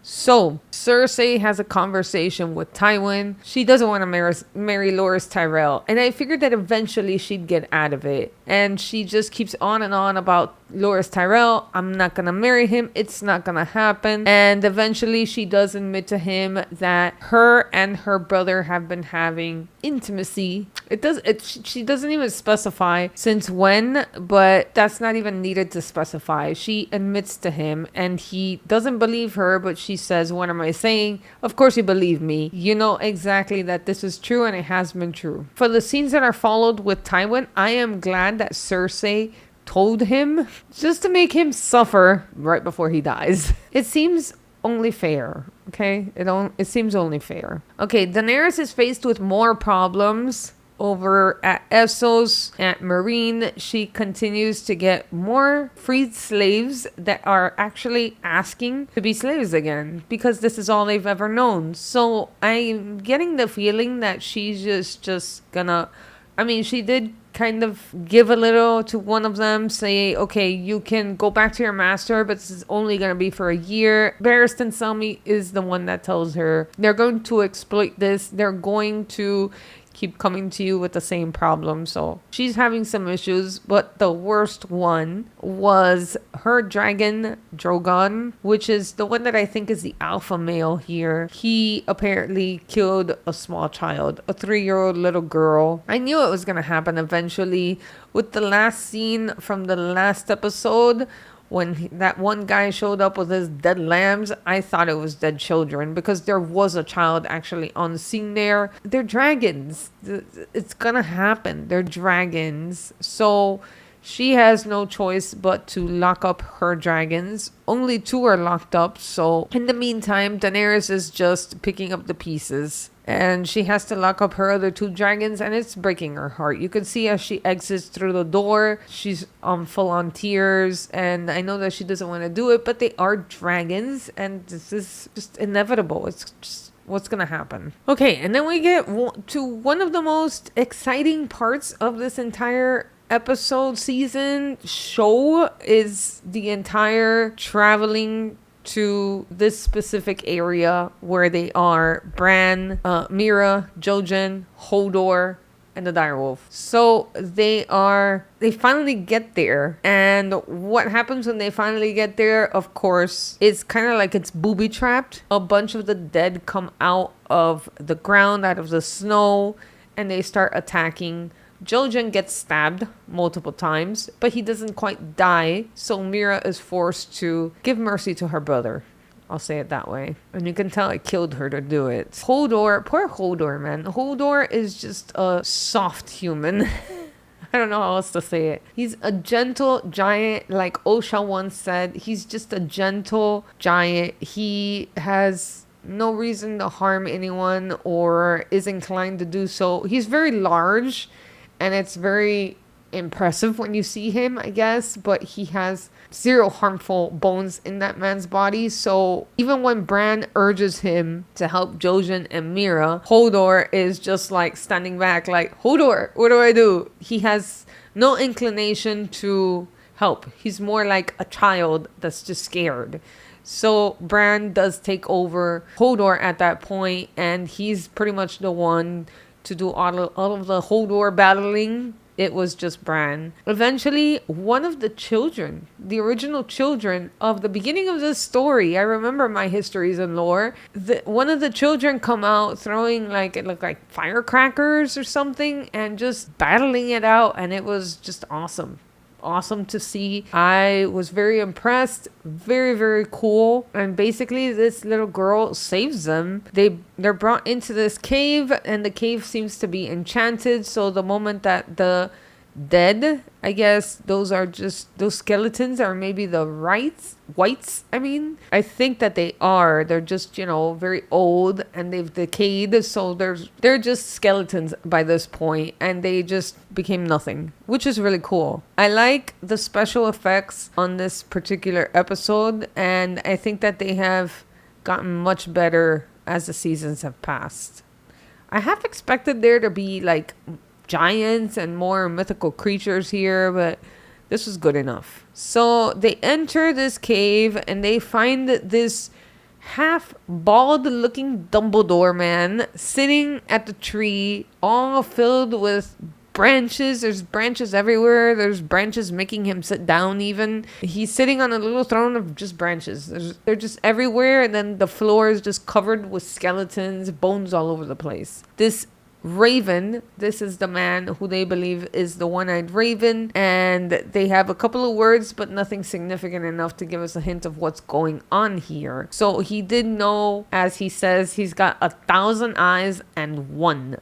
So Cersei has a conversation with Tywin. She doesn't want to marry Loras Tyrell. And I figured that eventually she'd get out of it. And she just keeps on and on about Loras Tyrell. I'm not going to marry him. It's not going to happen. And eventually she does admit to him that her and her brother have been having intimacy. She doesn't even specify since when, but that's not even needed to specify. She admits to him and he doesn't believe her, but she says, what am I saying? Of course you believe me. You know exactly that this is true and it has been true. For the scenes that are followed with Tywin, I am glad that Cersei told him just to make him suffer right before he dies. It seems only fair, okay? It seems only fair. Okay, Daenerys is faced with more problems over at Essos, at Marine. She continues to get more freed slaves that are actually asking to be slaves again because this is all they've ever known. So I'm getting the feeling that she's just gonna, I mean, she did kind of give a little to one of them, say, okay, you can go back to your master, but this is only going to be for a year. Barristan Selmy is the one that tells her they're going to exploit this. They're going to keep coming to you with the same problem. So she's having some issues, but the worst one was her dragon Drogon, which is the one that I think is the alpha male here. He apparently killed a small child, a 3-year-old little girl. I knew it was going to happen eventually. With the last scene from the last episode, when that one guy showed up with his dead lambs, I thought it was dead children because there was a child actually on scene there. They're dragons. It's gonna happen. They're dragons. So she has no choice but to lock up her dragons. Only 2 are locked up. So in the meantime, Daenerys is just picking up the pieces. And she has to lock up her other 2 dragons, and it's breaking her heart. You can see as she exits through the door, she's full on tears, and I know that she doesn't want to do it, but they are dragons, and this is just inevitable. It's just what's gonna happen. Okay, and then we get to one of the most exciting parts of this entire episode, season, show, is the entire traveling to this specific area where they are Bran, Mira, Jojen, Hodor, and the direwolf. So they finally get there, and what happens when they finally get there, of course, it's kind of like it's booby trapped. A bunch of the dead come out of the ground, out of the snow, and they start attacking. Jojen gets stabbed multiple times, but he doesn't quite die, so Mira is forced to give mercy to her brother. I'll say it that way. And you can tell it killed her to do it. Hodor, poor Hodor, man. Hodor is just a soft human. I don't know how else to say it. He's a gentle giant, like Osha once said. He's just a gentle giant. He has no reason to harm anyone or is inclined to do so. He's very large, and it's very impressive when you see him, I guess. But he has 0 harmful bones in that man's body. So even when Bran urges him to help Jojen and Mira, Hodor is just like standing back like, Hodor, what do I do? He has no inclination to help. He's more like a child that's just scared. So Bran does take over Hodor at that point, and he's pretty much the one to do all of the Hodor battling. It was just Bran. Eventually, one of the children, the original children of the beginning of this story, I remember my histories and lore, one of the children come out throwing like, it looked like firecrackers or something, and just battling it out, and it was just awesome. Awesome to see. I was very impressed. Very, very cool. And basically this little girl saves them. They're brought into this cave, and the cave seems to be enchanted. So the moment that the dead, I guess those are just those skeletons, or maybe the whites, I think that they're just, very old and they've decayed, so they're just skeletons by this point, and they just became nothing, which is really cool. I like the special effects on this particular episode, and I think that they have gotten much better as the seasons have passed. I have expected there to be like giants and more mythical creatures here, but this was good enough. So they enter this cave and they find this half bald looking Dumbledore man sitting at the tree, all filled with branches. There's branches everywhere. There's branches making him sit down even. He's sitting on a little throne of just branches. They're just everywhere, and then the floor is just covered with skeletons, bones all over the place. This Raven, this is the man who they believe is the one-eyed Raven, and they have a couple of words but nothing significant enough to give us a hint of what's going on here. So he did know, as he says, he's got 1,000 eyes and one.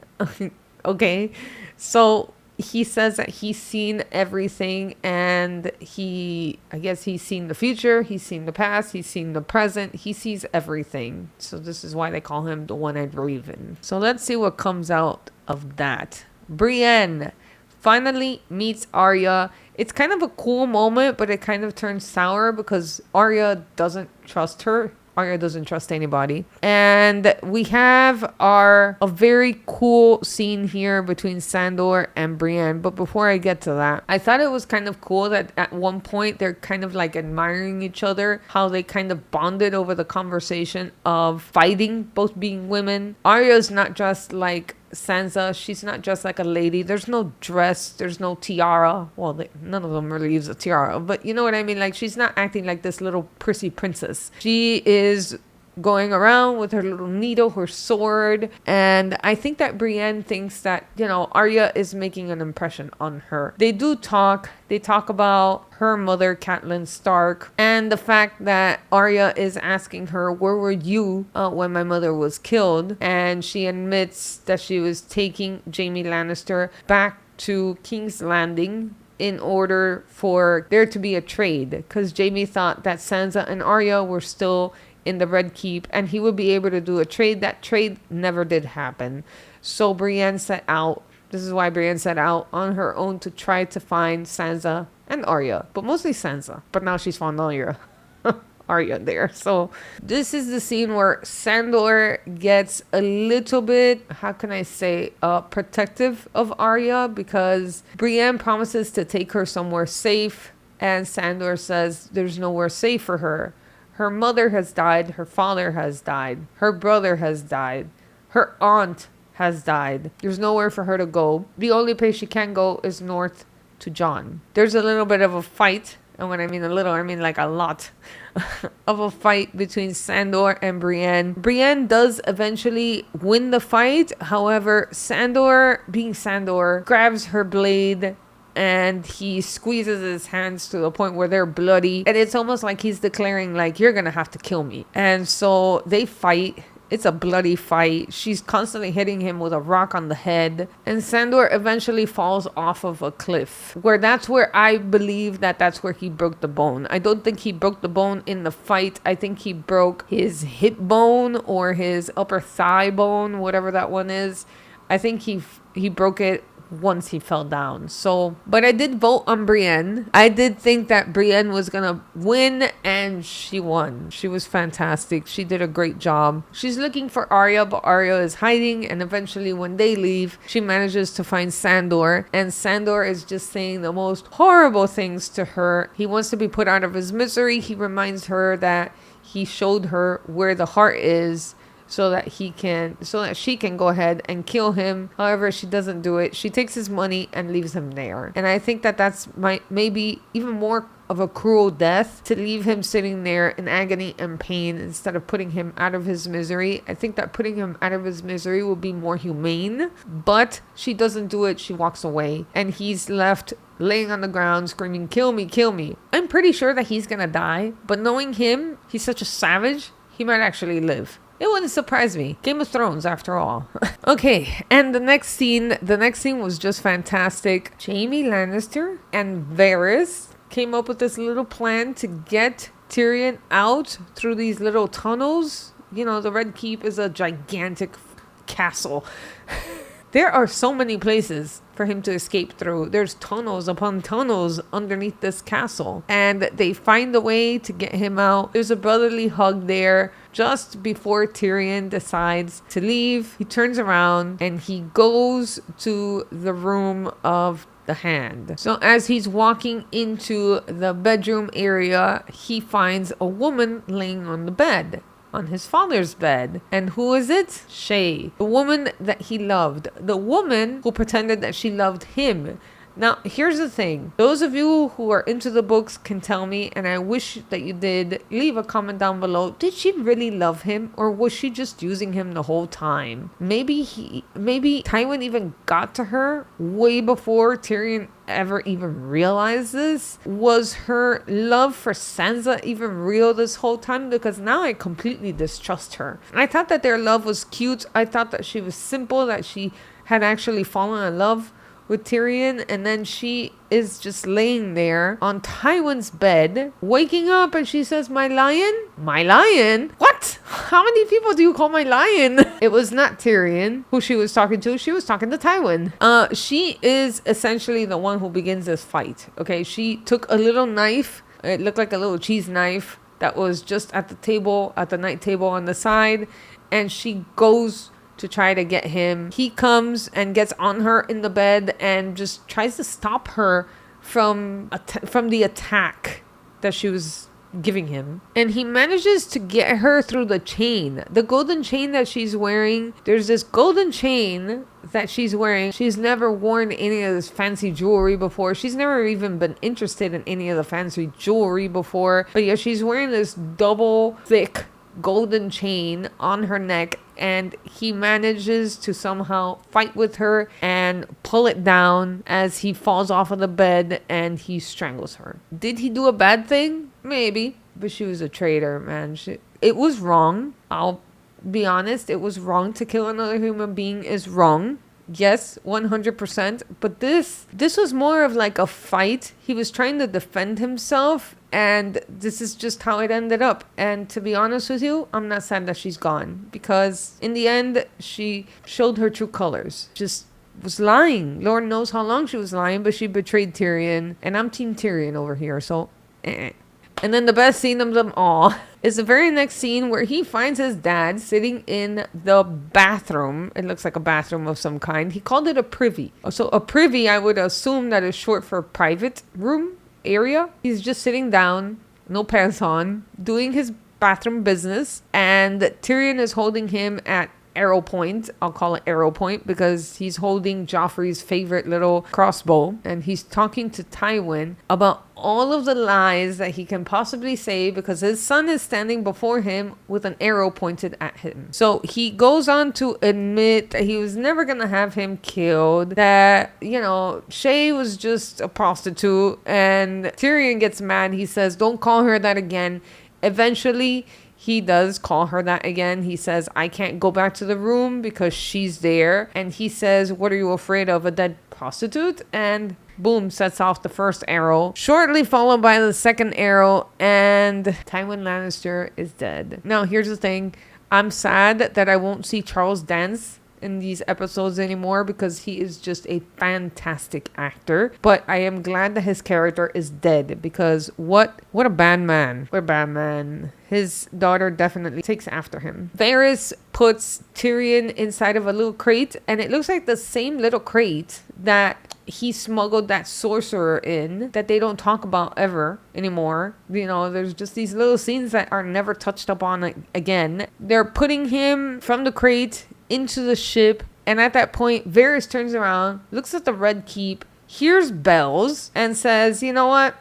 Okay, so he says that he's seen everything, and I guess he's seen the future, he's seen the past, he's seen the present, he sees everything. So this is why they call him the one-eyed Raven. So let's see what comes out of that. Brienne finally meets Arya. It's kind of a cool moment, but it kind of turns sour because Arya doesn't trust her. Arya doesn't trust anybody. And we have a very cool scene here between Sandor and Brienne. But before I get to that, I thought it was kind of cool that at one point they're kind of like admiring each other, how they kind of bonded over the conversation of fighting, both being women. Arya's not just like Sansa, she's not just like a lady. There's no dress, there's no tiara. Well, none of them really use a tiara, but you know what I mean? Like, she's not acting like this little prissy princess. She is going around with her little needle, her sword, and I think that Brienne thinks that, you know, Arya is making an impression on her. They talk about her mother, Catelyn Stark, and the fact that Arya is asking her, where were you when my mother was killed? And she admits that she was taking Jaime Lannister back to King's Landing in order for there to be a trade, because Jaime thought that Sansa and Arya were still in the Red Keep and he would be able to do a trade. That trade never did happen. So Brienne set out. This is why Brienne set out on her own to try to find Sansa and Arya, but mostly Sansa. But now she's found Arya there. So this is the scene where Sandor gets a little bit, how can I say, protective of Arya, because Brienne promises to take her somewhere safe, and Sandor says there's nowhere safe for her. Her mother has died, her father has died, her brother has died, her aunt has died. There's nowhere for her to go. The only place she can go is north to Jon. There's a little bit of a fight, and when I mean a little, I mean like a lot of a fight between Sandor and Brienne. Brienne does eventually win the fight. However, Sandor, being Sandor, grabs her blade and he squeezes his hands to the point where they're bloody. And it's almost like he's declaring, like, you're going to have to kill me. And so they fight. It's a bloody fight. She's constantly hitting him with a rock on the head. And Sandor eventually falls off of a cliff. That's where I believe that's where he broke the bone. I don't think he broke the bone in the fight. I think he broke his hip bone or his upper thigh bone, whatever that one is. I think he broke it once he fell down. So, but I did vote on Brienne. I did think that Brienne was gonna win, and she won. She was fantastic. She did a great job. She's looking for Arya, but Arya is hiding, and eventually when they leave, she manages to find Sandor, and Sandor is just saying the most horrible things to her. He wants to be put out of his misery. He reminds her that he showed her where the heart is, so that she can go ahead and kill him. However, she doesn't do it. She takes his money and leaves him there. And I think that's maybe even more of a cruel death, to leave him sitting there in agony and pain instead of putting him out of his misery. I think that putting him out of his misery will be more humane, but she doesn't do it. She walks away and he's left laying on the ground screaming, kill me, kill me. I'm pretty sure that he's gonna die, but knowing him, he's such a savage, he might actually live. It wouldn't surprise me. Game of Thrones, after all. Okay, and the next scene was just fantastic. Jaime Lannister and Varys came up with this little plan to get Tyrion out through these little tunnels. You know, the Red Keep is a gigantic castle. There are so many places for him to escape through. There's tunnels upon tunnels underneath this castle. And they find a way to get him out. There's a brotherly hug there. Just before Tyrion decides to leave, he turns around and he goes to the room of the Hand. So as he's walking into the bedroom area, he finds a woman laying on the bed, on his father's bed. And who is it? Shae, the woman that he loved, the woman who pretended that she loved him. Now, here's the thing. Those of you who are into the books can tell me, and I wish that you did, leave a comment down below. Did she really love him, or was she just using him the whole time? Maybe Tywin even got to her way before Tyrion ever even realized this. Was her love for Sansa even real this whole time? Because now I completely distrust her. I thought that their love was cute. I thought that she was simple, that she had actually fallen in love with Tyrion, and then she is just laying there on Tywin's bed, waking up, and she says, "My lion? My lion? What? How many people do you call my lion?" It was not Tyrion who she was talking to. She was talking to Tywin. She is essentially the one who begins this fight. Okay, she took a little knife. It looked like a little cheese knife that was just at the table, at the night table on the side, and she goes to try to get him. He comes and gets on her in the bed and just tries to stop her from the attack that she was giving him. And he manages to get her through the chain, the golden chain that she's wearing. There's this golden chain that she's wearing. She's never worn any of this fancy jewelry before. She's never even been interested in any of the fancy jewelry before. But yeah, she's wearing this double thick golden chain on her neck, and he manages to somehow fight with her and pull it down as he falls off of the bed and he strangles her. Did he do a bad thing? Maybe, but she was a traitor, man. It was wrong. I'll be honest, it was wrong. To kill another human being is wrong. Yes, 100%. But this was more of like a fight. He was trying to defend himself, and this is just how it ended up. And to be honest with you, I'm not sad that she's gone, because in the end, she showed her true colors. Just was lying. Lord knows how long she was lying, but she betrayed Tyrion, and I'm Team Tyrion over here, so And then the best scene of them all is the very next scene where he finds his dad sitting in the bathroom. It looks like a bathroom of some kind. He called it a privy. So a privy, I would assume that is short for private room area. He's just sitting down, no pants on, doing his bathroom business. And Tyrion is holding him at arrow point. I'll call it arrow point because he's holding Joffrey's favorite little crossbow, and he's talking to Tywin about all of the lies that he can possibly say because his son is standing before him with an arrow pointed at him. So he goes on to admit that he was never gonna have him killed, that, you know, Shae was just a prostitute, and Tyrion gets mad. He says, "Don't call her that again." Eventually he does call her that again. He says, "I can't go back to the room because she's there." And he says, "What are you afraid of, a dead prostitute?" And boom, sets off the first arrow, shortly followed by the second arrow, and Tywin Lannister is dead. Now, here's the thing. I'm sad that I won't see Charles Dance in these episodes anymore because he is just a fantastic actor, but I am glad that his character is dead because what a bad man. What a bad man. His daughter definitely takes after him. Varys puts Tyrion inside of a little crate, and it looks like the same little crate that he smuggled that sorcerer in, that they don't talk about ever anymore. You know, there's just these little scenes that are never touched upon again. They're putting him from the crate into the ship, and at that point Varys turns around, looks at the Red Keep, hears bells, and says, "You know what?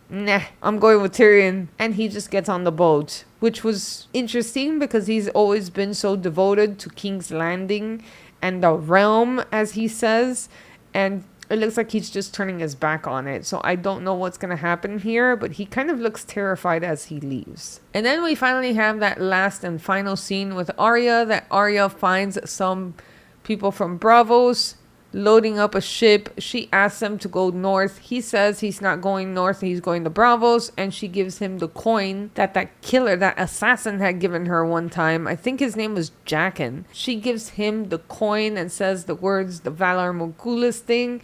Nah, I'm going with Tyrion." And he just gets on the boat, which was interesting because he's always been so devoted to King's Landing and the realm, as he says, and it looks like he's just turning his back on it. So I don't know what's going to happen here, but he kind of looks terrified as he leaves. And then we finally have that last and final scene with Arya, that Arya finds some people from Bravos loading up a ship. She asks him to go north. He says he's not going north. He's going to Bravos. And she gives him the coin that killer, that assassin had given her one time. I think his name was Jaqen. She gives him the coin and says the words, the Valar Morghulis thing.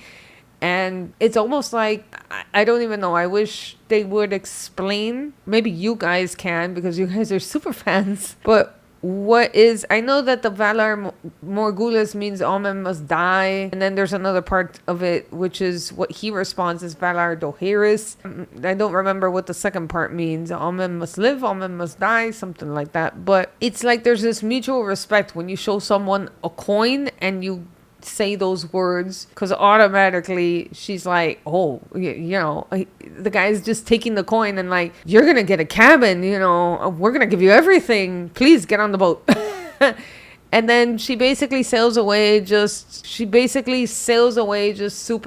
And it's almost like, I don't even know. I wish they would explain. Maybe you guys can, because you guys are super fans. But I know that the Valar Morghulis means all men must die. And then there's another part of it, which is what he responds as Valar Dohaeris. I don't remember what the second part means. All men must live, all men must die, something like that. But it's like there's this mutual respect when you show someone a coin and you say those words, because automatically she's like, oh, the guy's just taking the coin and like, you're gonna get a cabin, we're gonna give you everything, please get on the boat. And then she basically sails away just super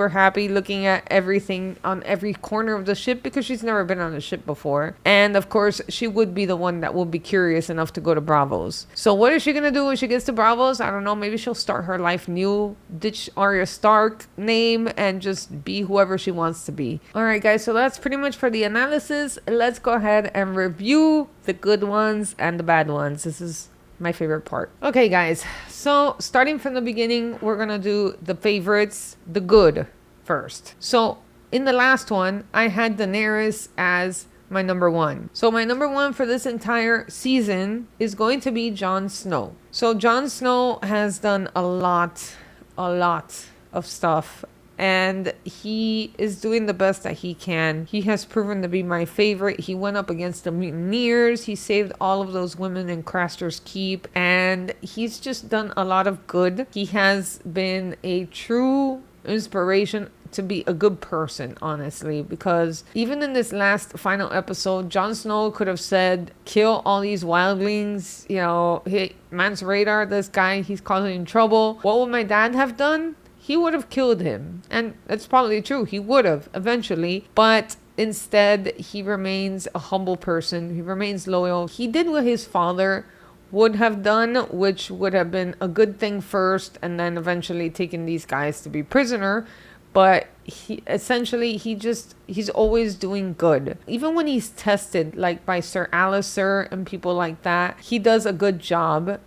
happy, looking at everything on every corner of the ship, because she's never been on a ship before. And of course, she would be the one that will be curious enough to go to Bravos. So what is she going to do when she gets to Bravos? I don't know. Maybe she'll start her life new, ditch Arya Stark name, and just be whoever she wants to be. All right, guys. So that's pretty much for the analysis. Let's go ahead and review the good ones and the bad ones. This is my favorite part. Okay, guys, so starting from the beginning, we're gonna do the favorites, the good first. So in the last one, I had Daenerys as my number one. So my number one for this entire season is going to be Jon Snow. So Jon Snow has done a lot of stuff, and he is doing the best that he can. He has proven to be my favorite. He went up against the mutineers. He saved all of those women in Craster's Keep, and he's just done a lot of good. He has been a true inspiration to be a good person, honestly, because even in this last final episode, Jon Snow could have said, kill all these wildlings, hey, man's radar, this guy, he's causing trouble. What would my dad have done? He would have killed him. And that's probably true. He would have eventually. But instead, he remains a humble person. He remains loyal. He did what his father would have done, which would have been a good thing first, and then eventually taking these guys to be prisoner. But he's always doing good. Even when he's tested, like by Sir Alistair and people like that, he does a good job.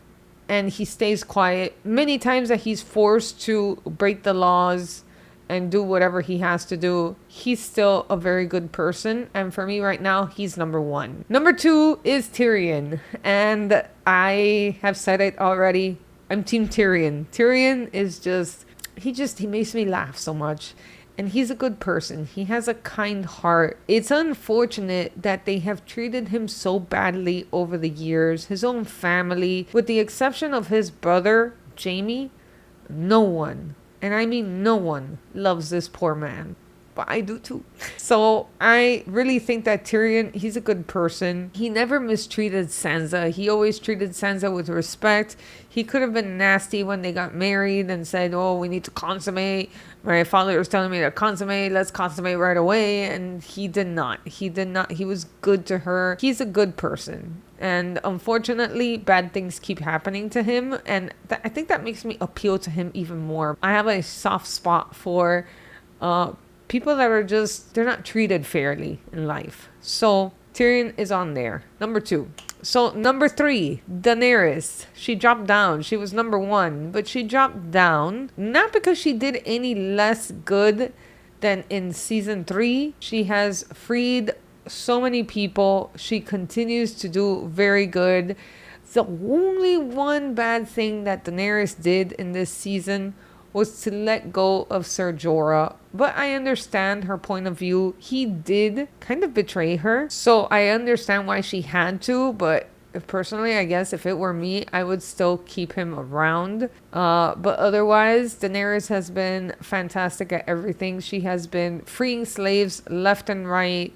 And he stays quiet. Many times that he's forced to break the laws and do whatever he has to do, he's still a very good person. And for me right now, he's number one. Number two is Tyrion. And I have said it already. I'm Team Tyrion. Tyrion is he makes me laugh so much. And he's a good person. He has a kind heart. It's unfortunate that they have treated him so badly over the years. His own family, with the exception of his brother, Jaime, no one, and I mean no one, loves this poor man. But I do too. So I really think that Tyrion, he's a good person. He never mistreated Sansa. He always treated Sansa with respect. He could have been nasty when they got married and said, oh, we need to consummate. My father was telling me to consummate. Let's consummate right away. And he did not. He was good to her. He's a good person. And unfortunately, bad things keep happening to him. And I think that makes me appeal to him even more. I have a soft spot for people that are they're not treated fairly in life. So Tyrion is on there. Number two. So number three, Daenerys. She dropped down. She was number one, but she dropped down not because she did any less good than in season 3. She has freed so many people. She continues to do very good. The only one bad thing that Daenerys did in this season was to let go of Ser Jorah. But I understand her point of view. He did kind of betray her. So I understand why she had to. But personally, I guess if it were me, I would still keep him around. But otherwise, Daenerys has been fantastic at everything. She has been freeing slaves left and right,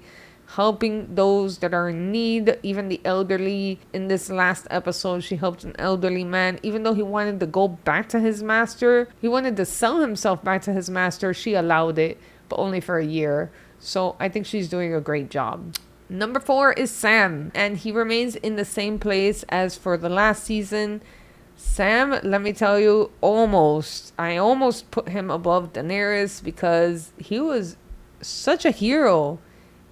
helping those that are in need, even the elderly. In this last episode, she helped an elderly man, even though he wanted to go back to his master. He wanted to sell himself back to his master. She allowed it, but only for a year. So I think she's doing a great job. Number 4 is Sam, and he remains in the same place as for the last season. Sam, let me tell you, I almost put him above Daenerys because he was such a hero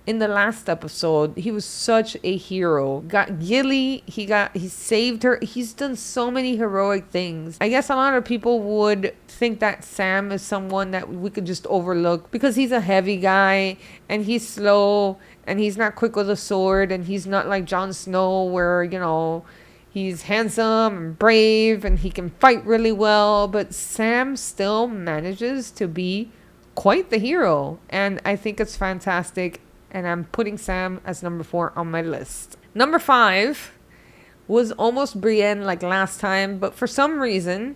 in the last episode. He was such a hero. Got Gilly, he saved her. He's done so many heroic things. I guess a lot of people would think that Sam is someone that we could just overlook because he's a heavy guy and he's slow and he's not quick with a sword and he's not like Jon Snow where, you know, he's handsome and brave and he can fight really well. But Sam still manages to be quite the hero. And I think it's fantastic. And I'm putting Sam as number 4 on my list. Number 5 was almost Brienne like last time. But for some reason,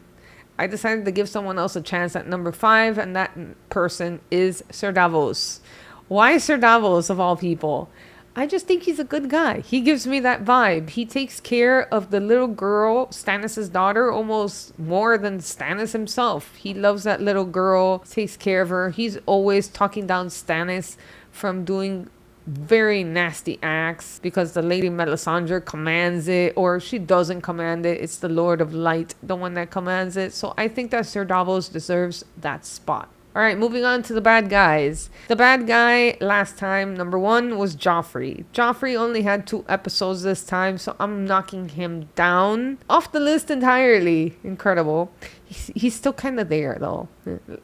I decided to give someone else a chance at number 5. And that person is Sir Davos. Why Sir Davos of all people? I just think he's a good guy. He gives me that vibe. He takes care of the little girl, Stannis' daughter, almost more than Stannis himself. He loves that little girl, takes care of her. He's always talking down Stannis from doing very nasty acts because the Lady Melisandre commands it, or she doesn't command it. It's the Lord of Light, the one that commands it. So I think that Sir Davos deserves that spot. All right, moving on to the bad guys. The bad guy last time, number 1, was Joffrey. Joffrey only had 2 episodes this time, so I'm knocking him down off the list entirely. Incredible. He's still kind of there, though.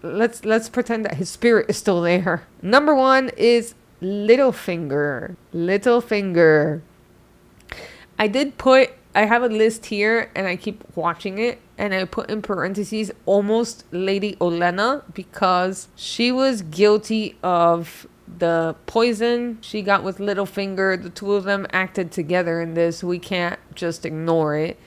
Let's pretend that his spirit is still there. Number 1 is Littlefinger. Littlefinger. I have a list here and I keep watching it and I put in parentheses almost Lady Olenna because she was guilty of the poison she got with Littlefinger. The 2 of them acted together in this. We can't just ignore it.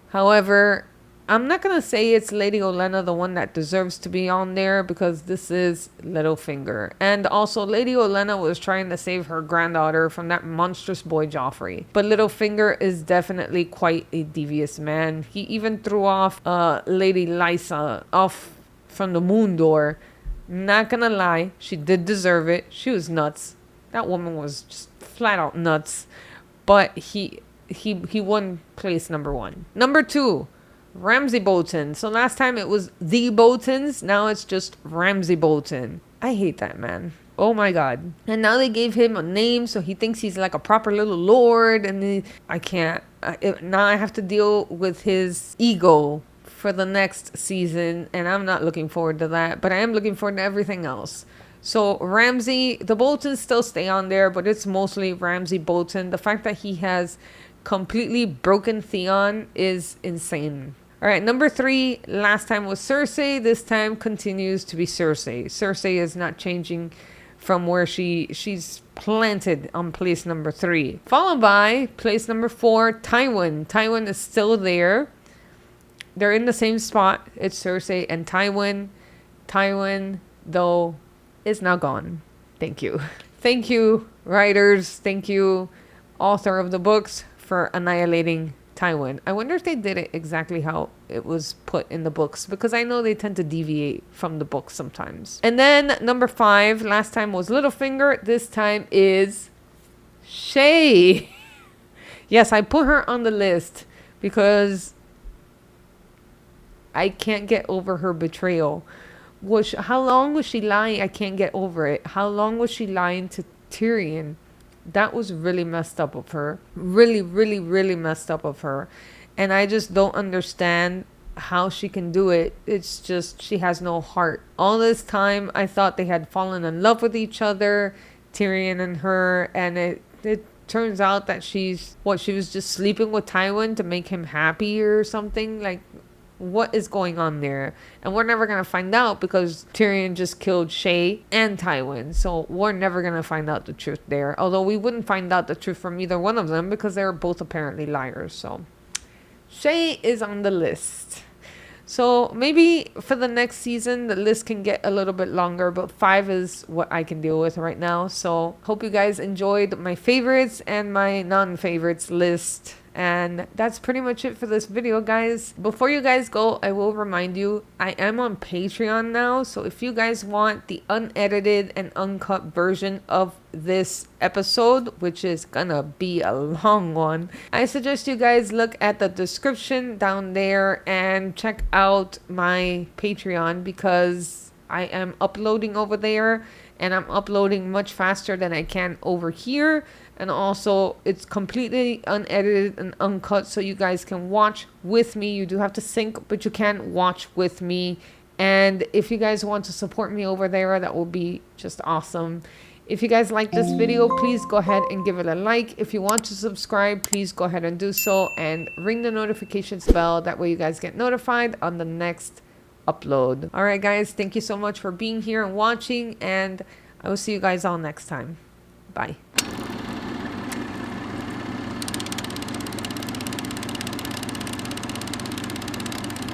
However, I'm not going to say it's Lady Olenna, the one that deserves to be on there, because this is Littlefinger. And also, Lady Olenna was trying to save her granddaughter from that monstrous boy Joffrey. But Littlefinger is definitely quite a devious man. He even threw off Lady Lysa off from the moon door. Not gonna lie, she did deserve it. She was nuts. That woman was just flat out nuts. But he won place number 1. Number 2. Ramsay Bolton. So last time it was the Boltons. Now it's just Ramsay Bolton. I hate that man. Oh my god. And now they gave him a name so he thinks he's like a proper little lord. And I can't. Now I have to deal with his ego for the next season. And I'm not looking forward to that. But I am looking forward to everything else. So Ramsay, the Boltons still stay on there. But it's mostly Ramsay Bolton. The fact that he has completely broken Theon is insane. All right, number 3, last time was Cersei. This time continues to be Cersei. Cersei is not changing from where she's planted on place number 3. Followed by place number 4, Tywin. Tywin is still there. They're in the same spot. It's Cersei and Tywin. Tywin, though, is now gone. Thank you. Thank you, writers. Thank you, author of the books, for annihilating Tywin. I wonder if they did it exactly how it was put in the books, because I know they tend to deviate from the books sometimes. And then number 5, last time was Littlefinger. This time is Shae. Yes, I put her on the list because I can't get over her betrayal. How long was she lying? I can't get over it. How long was she lying to Tyrion? That was really messed up of her. Really, really, really messed up of her. And I just don't understand how she can do it. It's just, she has no heart. All this time, I thought they had fallen in love with each other, Tyrion and her. And it turns out that she was just sleeping with Tywin to make him happy or something. Like, what is going on there? And we're never going to find out because Tyrion just killed Shae and Tywin. So we're never going to find out the truth there. Although we wouldn't find out the truth from either one of them because they're both apparently liars. So Shae is on the list. So maybe for the next season, the list can get a little bit longer, but 5 is what I can deal with right now. So hope you guys enjoyed my favorites and my non-favorites list. And that's pretty much it for this video, guys. Before you guys go, I will remind you, I am on Patreon now. So if you guys want the unedited and uncut version of this episode, which is gonna be a long one, I suggest you guys look at the description down there and check out my Patreon, because I am uploading over there and I'm uploading much faster than I can over here. And also it's completely unedited and uncut, so you guys can watch with me. You do have to sync, but you can watch with me. And if you guys want to support me over there, that will be just awesome. If you guys like this video, please go ahead and give it a like. If you want to subscribe, please go ahead and do so, and ring the notifications bell. That way you guys get notified on the next upload. All right, guys, thank you so much for being here and watching, and I will see you guys all next time. Bye.